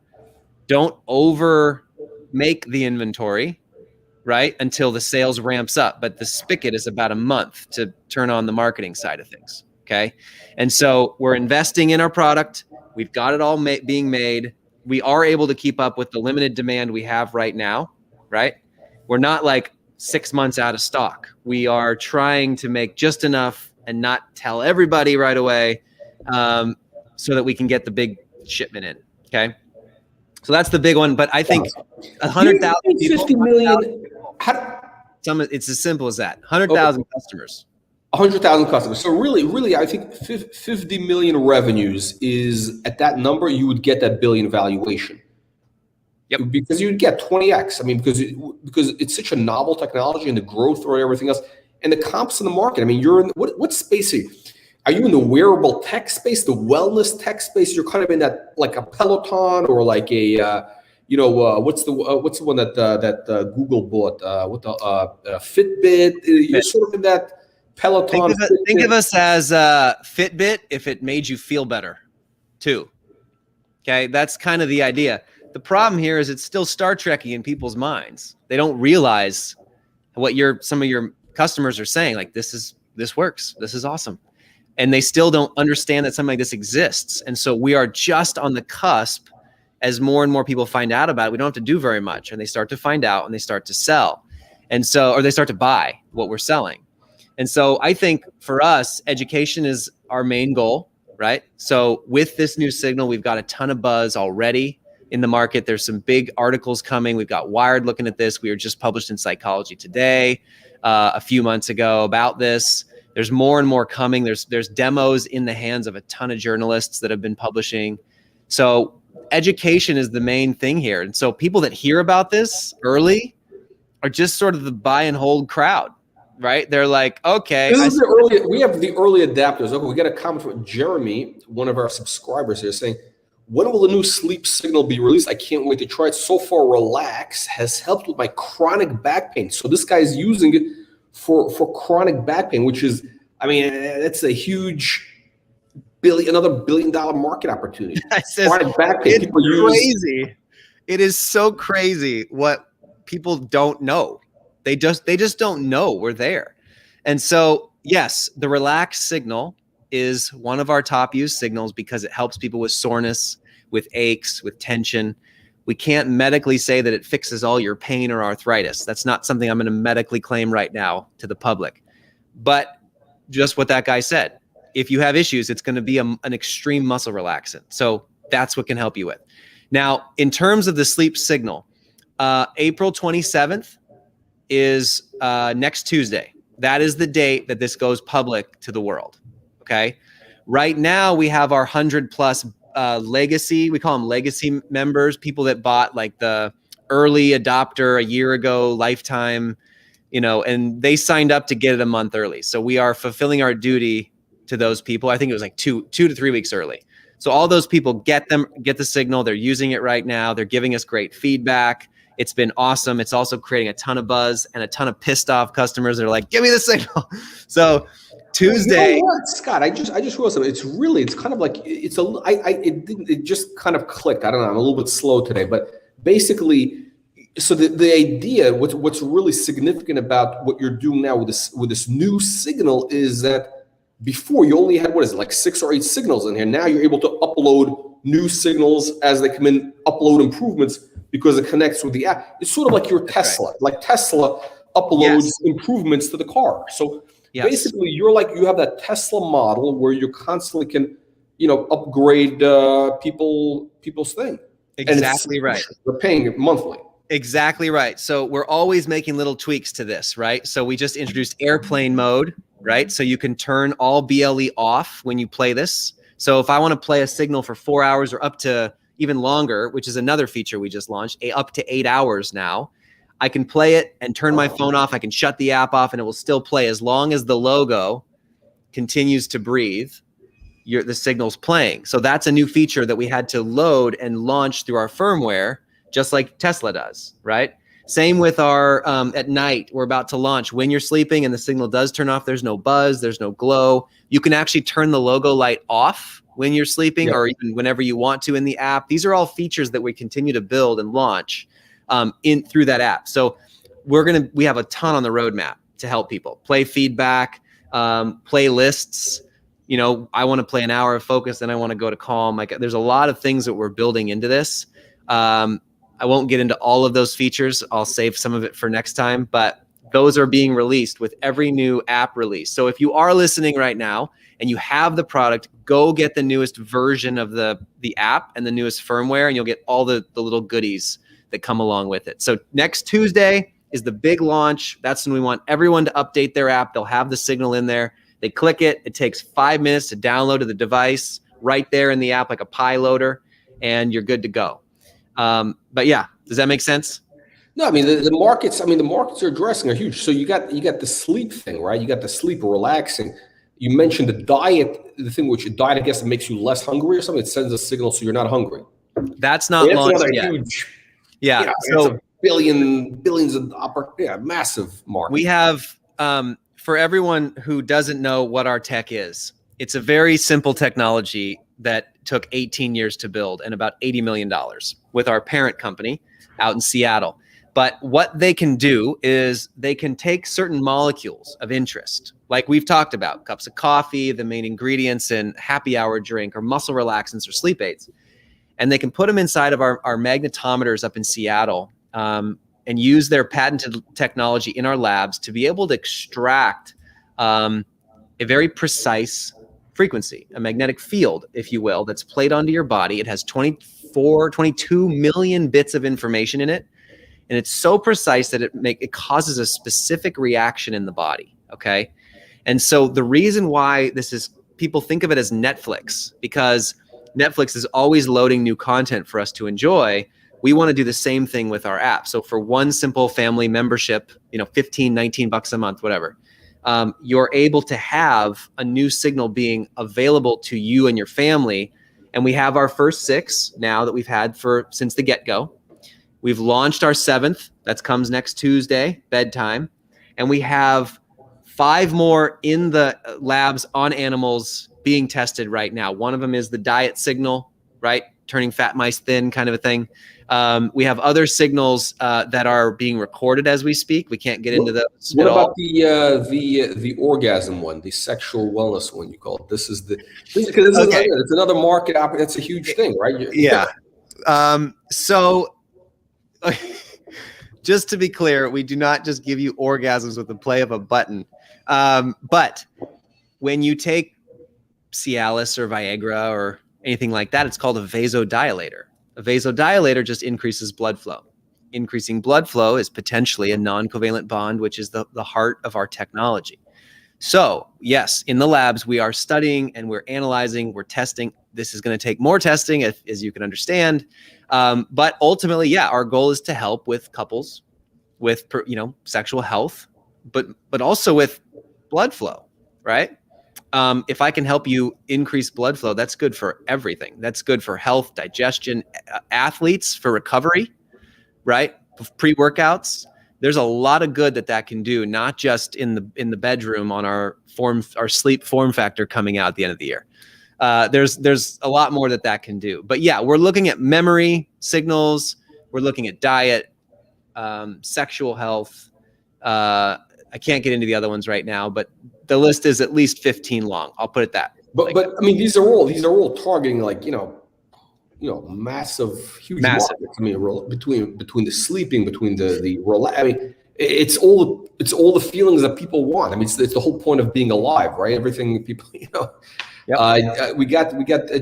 Don't over make the inventory, right? Until the sales ramps up. But the spigot is about a month to turn on the marketing side of things. Okay. And so we're investing in our product. We've got it all being made. We are able to keep up with the limited demand we have right now, right? We're not like 6 months out of stock. We are trying to make just enough and not tell everybody right away, so that we can get the big shipment in. Okay. So that's the big one. But I think 100,000 people, 50 million. it's as simple as that. 100,000 customers. 100,000 customers. So really, I think 50 million revenues is at that number, you would get that billion valuation. Yep. Because you'd get 20x. I mean, because it's such a novel technology and the growth or everything else, and the comps in the market. I mean, you're in what space are you in the wearable tech space, the wellness tech space? You're kind of in that, like a Peloton or like a what's the one that Google bought? Fitbit. You're sort of in that Peloton. Think of us as Fitbit if it made you feel better, too. Okay, that's kind of the idea. The problem here is it's still Star Trek-y in people's minds. They don't realize what some of your customers are saying. Like, this works. This is awesome. And they still don't understand that something like this exists. And so we are just on the cusp as more and more people find out about it. We don't have to do very much. And they start to find out and they start to sell. And so, or they start to buy what we're selling. And so I think for us, education is our main goal, right? So with this new signal, we've got a ton of buzz already in the market. There's some big articles coming. We've got Wired looking at this. We were just published in Psychology Today a few months ago about this. There's more and more coming. There's demos in the hands of a ton of journalists that have been publishing. So education is the main thing here. And so people that hear about this early are just sort of the buy and hold crowd, right? They're like, okay. We have the early adapters. Okay, we got a comment from Jeremy, one of our subscribers here, saying, when will the new sleep signal be released? I can't wait to try it. So far, Relax has helped with my chronic back pain. So this guy's using it for chronic back pain, which is, I mean, that's a huge another $1 billion market opportunity. Chronic back pain. It's crazy. It is so crazy what people don't know. They just don't know we're there. And so, yes, the Relax signal is one of our top used signals because it helps people with soreness, with aches, with tension. We can't medically say that it fixes all your pain or arthritis. That's not something I'm going to medically claim right now to the public. But just what that guy said, if you have issues, it's going to be an extreme muscle relaxant. So that's what can help you with. Now, in terms of the sleep signal, April 27th is next Tuesday. That is the date that this goes public to the world. Okay. Right now we have our 100+ legacy. We call them legacy members, people that bought like the early adopter a year ago, lifetime, and they signed up to get it a month early. So we are fulfilling our duty to those people. I think it was like two to 3 weeks early. So all those people get the signal. They're using it right now. They're giving us great feedback. It's been awesome. It's also creating a ton of buzz and a ton of pissed off customers that are like, give me the signal. So Tuesday, Scott, I just realized something. It's kind of like it just kind of clicked. I don't know. I'm a little bit slow today, but basically, so the idea, what's really significant about what you're doing now with this new signal is that before you only had, like 6 or 8 signals in here. Now you're able to upload new signals as they come in, upload improvements because it connects with the app. It's sort of like your Tesla. Right. Like Tesla uploads improvements to the car. So basically, you have that Tesla model where you constantly can, upgrade people's thing. Exactly right. They're paying it monthly. Exactly right. So we're always making little tweaks to this, right? So we just introduced airplane mode, right? So you can turn all BLE off when you play this. So if I want to play a signal for 4 hours or up to even longer, which is another feature we just launched, up to 8 hours now, I can play it and turn my phone off. I can shut the app off and it will still play as long as the logo continues to breathe. The signal's playing. So that's a new feature that we had to load and launch through our firmware, just like Tesla does, right? Same with our at night, we're about to launch. When you're sleeping and the signal does turn off, there's no buzz, there's no glow. You can actually turn the logo light off when you're sleeping, or even whenever you want to in the app. These are all features that we continue to build and launch through that app. So we have a ton on the roadmap to help people. Play feedback, playlists. You know, I want to play an hour of focus, then I want to go to calm. Like, there's a lot of things that we're building into this. I won't get into all of those features. I'll save some of it for next time, but those are being released with every new app release. So if you are listening right now and you have the product, go get the newest version of the app and the newest firmware, and you'll get all the little goodies that come along with it. So next Tuesday is the big launch. That's when we want everyone to update their app. They'll have the signal in there. They click it. It takes 5 minutes to download to the device right there in the app, like a Pi loader, and you're good to go. But yeah, does that make sense? No, I mean the markets. I mean the markets are addressing are huge. So you got the sleep thing, right? You got the sleep relaxing. You mentioned the diet, the thing which diet, I guess, it makes you less hungry or something. It sends a signal so you're not hungry. That's not launched yet. Huge, yeah, so billions of massive market. We have for everyone who doesn't know what our tech is. It's a very simple technology that took 18 years to build and about $80 million with our parent company out in Seattle. But what they can do is they can take certain molecules of interest, like we've talked about, cups of coffee, the main ingredients in happy hour drink, or muscle relaxants or sleep aids, and they can put them inside of our magnetometers up in Seattle and use their patented technology in our labs to be able to extract a very precise frequency, a magnetic field, if you will, that's played onto your body. It has 22 million bits of information in it. And it's so precise that it causes a specific reaction in the body, okay? And so the reason why this is, people think of it as Netflix, because Netflix is always loading new content for us to enjoy. We want to do the same thing with our app. So for one simple family membership, you know, 15, 19 bucks a month, whatever, you're able to have a new signal being available to you and your family. And we have our first 6 now that we've had since the get-go. We've launched our 7th. That comes next Tuesday, bedtime. And we have 5 more in the labs on animals being tested right now. One of them is the diet signal, right? Turning fat mice thin kind of a thing. We have other signals that are being recorded as we speak. We can't get into those. What about the orgasm one, the sexual wellness one you call it? This is it's another market. That's a huge thing, right? Yeah. So just to be clear, we do not just give you orgasms with the play of a button. But when you take Cialis or Viagra or anything like that, it's called a vasodilator. A vasodilator just increases blood flow. Increasing blood flow is potentially a non-covalent bond, which is the heart of our technology. So yes, in the labs, we are studying and we're analyzing, we're testing. This is going to take more testing, as you can understand. But ultimately, yeah, our goal is to help with couples with, sexual health, but also with blood flow, right? If I can help you increase blood flow, that's good for everything. That's good for health, digestion, athletes for recovery, right? Pre-workouts. There's a lot of good that can do, not just in the bedroom on our sleep form factor coming out at the end of the year. There's a lot more that can do. But yeah, we're looking at memory signals. We're looking at diet, sexual health. I can't get into the other ones right now, but the list is at least 15 long. I'll put it that. But I mean, these are all targeting massive, huge markets. I mean, between the sleeping, between the relax. I mean, it's all the feelings that people want. I mean, it's the whole point of being alive, right? Everything people, Yep. We got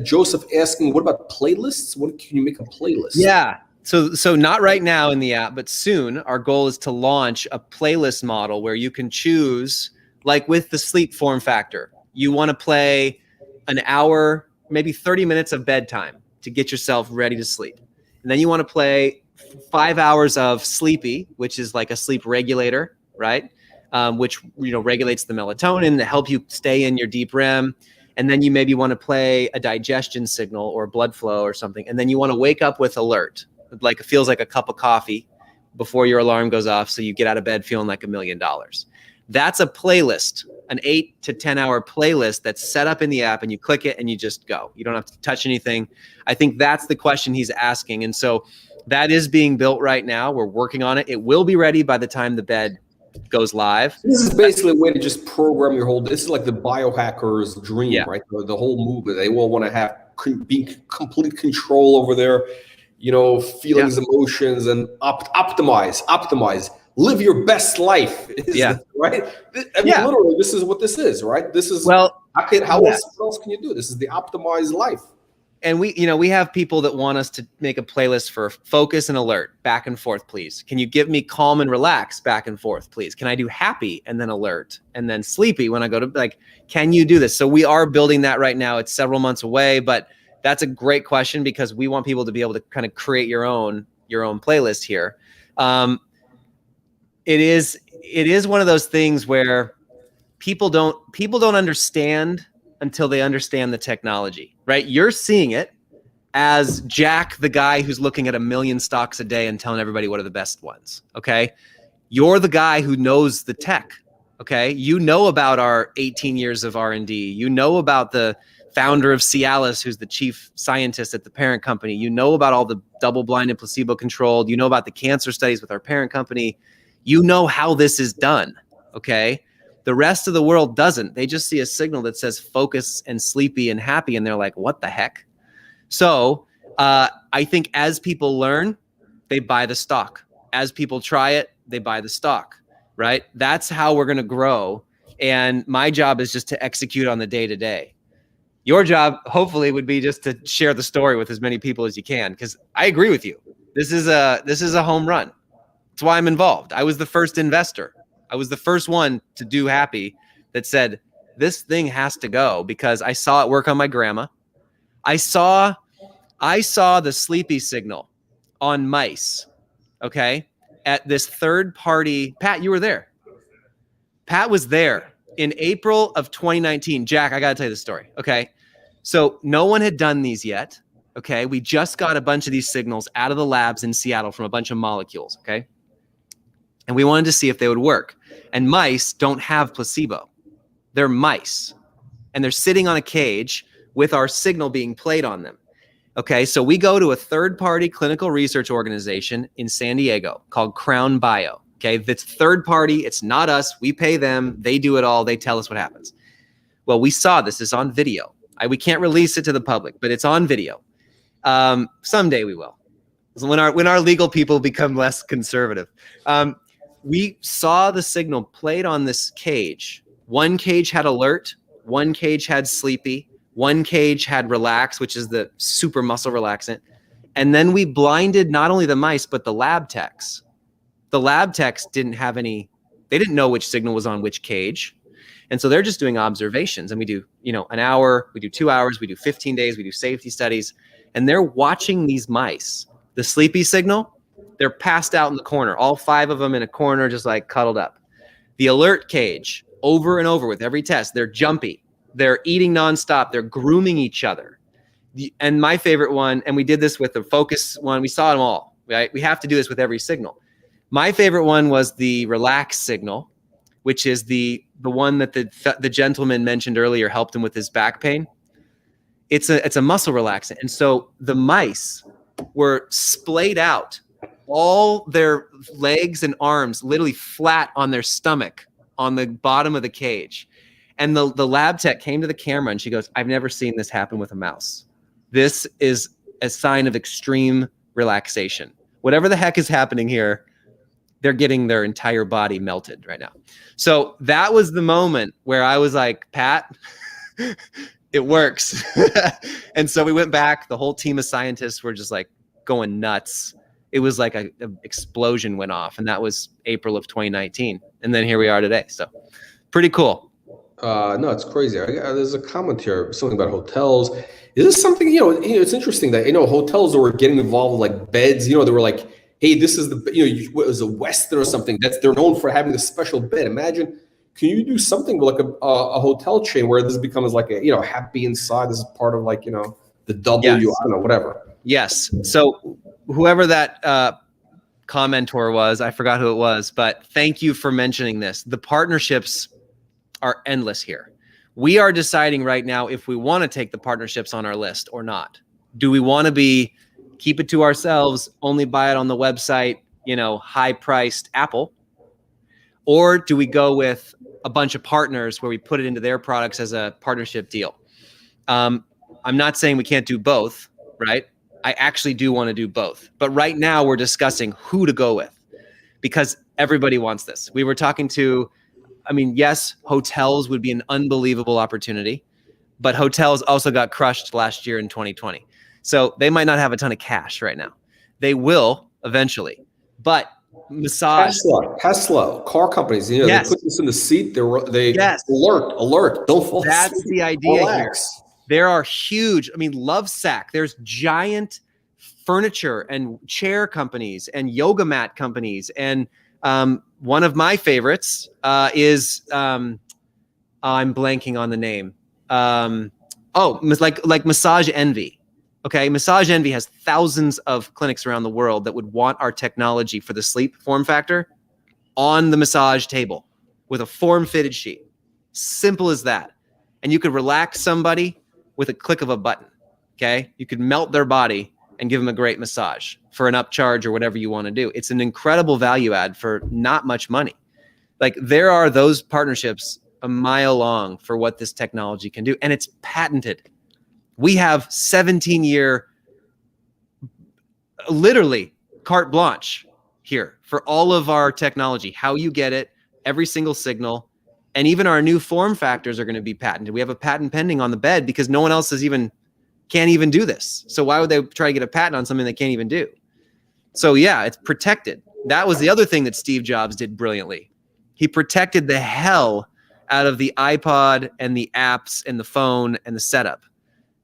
Joseph asking, what about playlists? What can you make a playlist? Yeah. So not right now in the app, but soon our goal is to launch a playlist model where you can choose, like with the sleep form factor, you want to play an hour, maybe 30 minutes of bedtime to get yourself ready to sleep. And then you want to play 5 hours of sleepy, which is like a sleep regulator, right? Which, regulates the melatonin to help you stay in your deep REM. And then you maybe want to play a digestion signal or blood flow or something. And then you want to wake up with alert, like it feels like a cup of coffee before your alarm goes off so you get out of bed feeling like $1 million. That's a playlist, an 8 to 10 hour playlist that's set up in the app, and you click it and you just go. You don't have to touch anything. I think that's the question he's asking. And so that is being built right now. We're working on it. It will be ready by the time the bed goes live. This is basically a way to just program your whole, this is like the biohacker's dream, Yeah. right? The whole movement. They all want to have be complete control over their, feelings, emotions, and optimize. Live your best life, right? I mean, literally, this is what this is, right? This is how else can you do? This is the optimized life. And we have people that want us to make a playlist for focus and alert, back and forth, please. Can you give me calm and relax, back and forth, please? Can I do happy and then alert and then sleepy when I go to, can you do this? So we are building that right now. It's several months away, but that's a great question because we want people to be able to kind of create your own playlist here. It is one of those things where people don't understand until they understand the technology, right? You're seeing it as Jack, the guy who's looking at 1 million stocks a day and telling everybody what are the best ones, okay? You're the guy who knows the tech, okay? You know about our 18 years of R&D. You know about the founder of Cialis, who's the chief scientist at the parent company. You know about all the double-blind and placebo-controlled. You know about the cancer studies with our parent company. You know how this is done, okay? The rest of the world doesn't. They just see a signal that says focus and sleepy and happy, and they're like, what the heck? So I think as people learn, they buy the stock. As people try it, they buy the stock, right? That's how we're going to grow. And my job is just to execute on the day-to-day. Your job, hopefully, would be just to share the story with as many people as you can, because I agree with you. This is a home run. That's why I'm involved. I was the first investor. I was the first one to do Hapbee that said, this thing has to go, because I saw it work on my grandma. I saw the sleepy signal on mice, okay, at this third party. Pat, you were there. Pat was there in April of 2019. Jack, I got to tell you the story, okay? So no one had done these yet, okay? We just got a bunch of these signals out of the labs in Seattle from a bunch of molecules, okay? And we wanted to see if they would work. And mice don't have placebo. They're mice. And they're sitting on a cage with our signal being played on them. Okay, so we go to a third-party clinical research organization in San Diego called Crown Bio. Okay, that's third party. It's not us. We pay them. They do it all. They tell us what happens. Well, we saw this. It's on video. We can't release it to the public, but it's on video. Someday we will. When our legal people become less conservative. We saw the signal played on this cage. One cage had alert, one cage had sleepy, one cage had relax, which is the super muscle relaxant. And then we blinded not only the mice, but the lab techs. The lab techs didn't have they didn't know which signal was on which cage. And so they're just doing observations. And we do, an hour, we do 2 hours, we do 15 days, we do safety studies. And they're watching these mice. The sleepy signal, they're passed out in the corner, all 5 of them in a corner, just like cuddled up. The alert cage, over and over with every test, they're jumpy. They're eating nonstop. They're grooming each other. And my favorite one, and we did this with the focus one, we saw them all, right? We have to do this with every signal. My favorite one was the relax signal, which is the one that the gentleman mentioned earlier helped him with his back pain. It's a muscle relaxant. And so the mice were splayed out, all their legs and arms literally flat on their stomach on the bottom of the cage. And the lab tech came to the camera and she goes, I've never seen this happen with a mouse. This is a sign of extreme relaxation. Whatever the heck is happening here, they're getting their entire body melted right now. So that was the moment where I was like, Pat, it works. And so we went back. The whole team of scientists were just like going nuts. It was like an explosion went off. And that was April of 2019. And then here we are today. So pretty cool. No, it's crazy. There's a comment here, something about hotels. Is this something, it's interesting that, hotels that were getting involved with like beds, they were like, hey, this is it was a Westin or something they're known for having this special bed. Imagine, can you do something with like a hotel chain where this becomes like a, Hapbee inside? This is part of like, the W, yes. I don't know, whatever. Yes. So whoever that commentor was. I forgot who it was, but thank you for mentioning this. The partnerships are endless here. We are deciding right now if we want to take the partnerships on our list or not. Do we want to keep it to ourselves, only buy it on the website, high-priced Apple? Or do we go with a bunch of partners where we put it into their products as a partnership deal? I'm not saying we can't do both, right? I actually do want to do both. But right now we're discussing who to go with because everybody wants this. We were talking to, yes, hotels would be an unbelievable opportunity, but hotels also got crushed last year in 2020. So they might not have a ton of cash right now. They will eventually, but massage. Tesla, car companies, they put this in the seat. They alert, don't fall asleep. That's the idea here. There are huge, Lovesac, there's giant furniture and chair companies and yoga mat companies. And one of my favorites is, I'm blanking on the name. Like Massage Envy. Okay, Massage Envy has thousands of clinics around the world that would want our technology for the sleep form factor on the massage table with a form-fitted sheet. Simple as that. And you could relax somebody with a click of a button, okay? You could melt their body and give them a great massage for an upcharge or whatever you want to do. It's an incredible value add for not much money. Like there are those partnerships a mile long for what this technology can do, and it's patented. We have 17-year, literally carte blanche here for all of our technology, how you get it, every single signal, and even our new form factors are going to be patented. We have a patent pending on the bed because no one else can't even do this. So why would they try to get a patent on something they can't even do? So yeah, it's protected. That was the other thing that Steve Jobs did brilliantly. He protected the hell out of the iPod and the apps and the phone and the setup.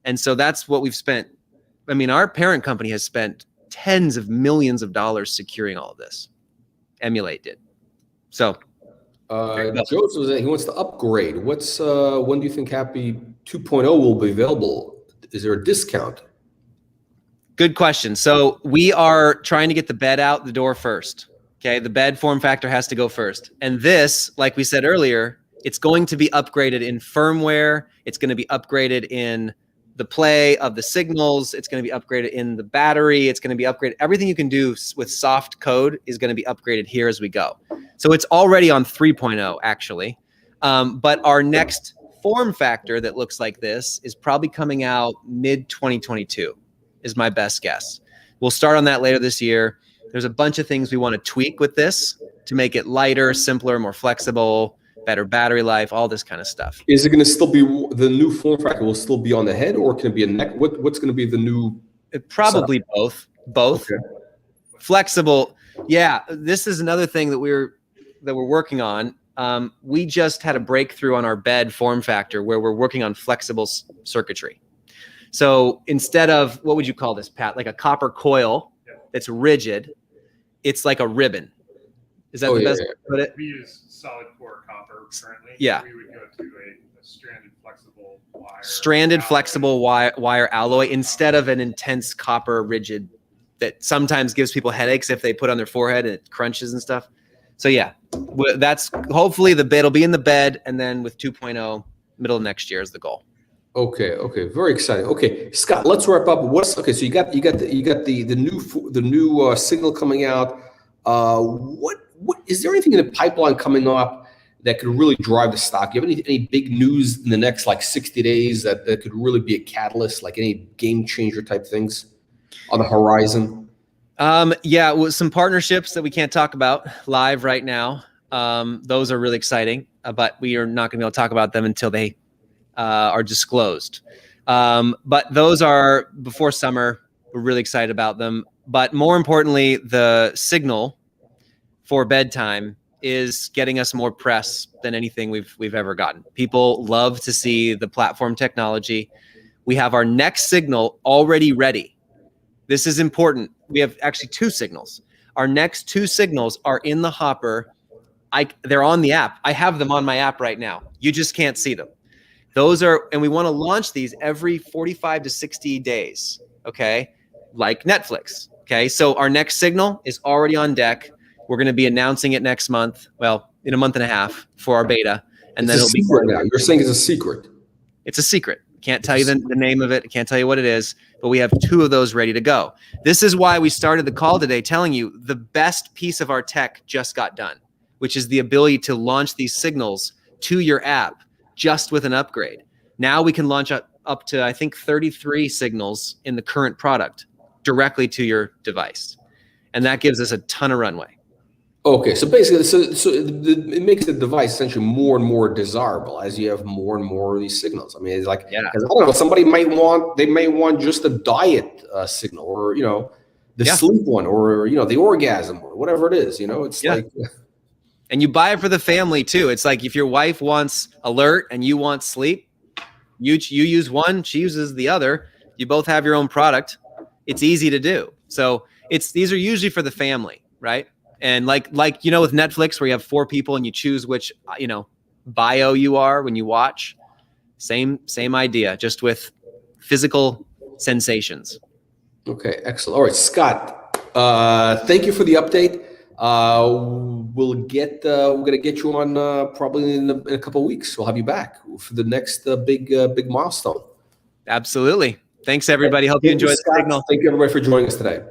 And so that's what we've spent. Our parent company has spent tens of millions of dollars securing all of this. Emulate did. So Joseph says he wants to upgrade. When do you think Hapbee 2.0 will be available? Is there a discount? Good question. So we are trying to get the bed out the door first. Okay, the bed form factor has to go first. And this, like we said earlier, it's going to be upgraded in firmware. It's going to be upgraded in the play of the signals. It's going to be upgraded in the battery. It's going to be upgraded. Everything you can do with soft code is going to be upgraded here as we go. So it's already on 3.0 actually. But our next form factor that looks like this is probably coming out mid 2022 is my best guess. We'll start on that later this year. There's a bunch of things we want to tweak with this to make it lighter, simpler, more flexible, better battery life, all this kind of stuff. Is it going to still be the new form factor will still be on the head, or can it be a neck? What's going to be the new? Probably both. Okay. Flexible. Yeah, this is another thing that we're working on. We just had a breakthrough on our bed form factor where we're working on flexible circuitry. So instead of, what would you call this, Pat? Like a copper coil that's rigid, it's like a ribbon. Is that the best way to put it? We use solid core copper currently. Yeah. We would go to a stranded flexible wire. Stranded flexible wire alloy instead of an intense copper rigid that sometimes gives people headaches if they put on their forehead and it crunches and stuff. So yeah, that's hopefully the bed will be in the bed, and then with 2.0 middle of next year is the goal. Okay, very exciting. Okay, Scott, let's wrap up. So you got the new signal coming out. What is there anything in the pipeline coming up that could really drive the stock? Do you have any big news in the next 60 days that could really be a catalyst, like any game changer type things on the horizon? Yeah, with some partnerships that we can't talk about live right now. Those are really exciting, but we are not going to be able to talk about them until they are disclosed. But those are before summer. We're really excited about them. But more importantly, the signal for bedtime is getting us more press than anything we've ever gotten. People love to see the platform technology. We have our next signal already ready. This is important. We have actually 2 signals. Our next 2 signals are in the hopper. They're on the app. I have them on my app right now. You just can't see them. Those are, and we want to launch these every 45 to 60 days. Okay. Like Netflix. Okay, so our next signal is already on deck. We're going to be announcing it next month. Well, in a month and a half for our beta, and then it'll be secret now. You're saying it's a secret. It's a secret. Can't tell you the name of it. I can't tell you what it is, but we have 2 of those ready to go. This is why we started the call today telling you the best piece of our tech just got done, which is the ability to launch these signals to your app just with an upgrade. Now we can launch up to, I think, 33 signals in the current product directly to your device. And that gives us a ton of runway. Okay, so basically, it makes the device essentially more and more desirable as you have more and more of these signals. I mean, it's like, Yeah. 'cause I don't know, somebody may want just a diet signal, or the sleep one, or the orgasm, or whatever it is. It's like, And you buy it for the family too. It's like if your wife wants alert and you want sleep, you use one, she uses the other. You both have your own product. It's easy to do. So these are usually for the family, right? And like with Netflix, where you have 4 people and you choose which bio you are when you watch. Same idea, just with physical sensations. okay, excellent. All right, Scott, thank you for the update. We're gonna get you on probably in a couple of weeks. We'll have you back for the next big milestone. Absolutely. Thanks everybody. Hope you enjoyed the signal. Thank you everybody for joining us today.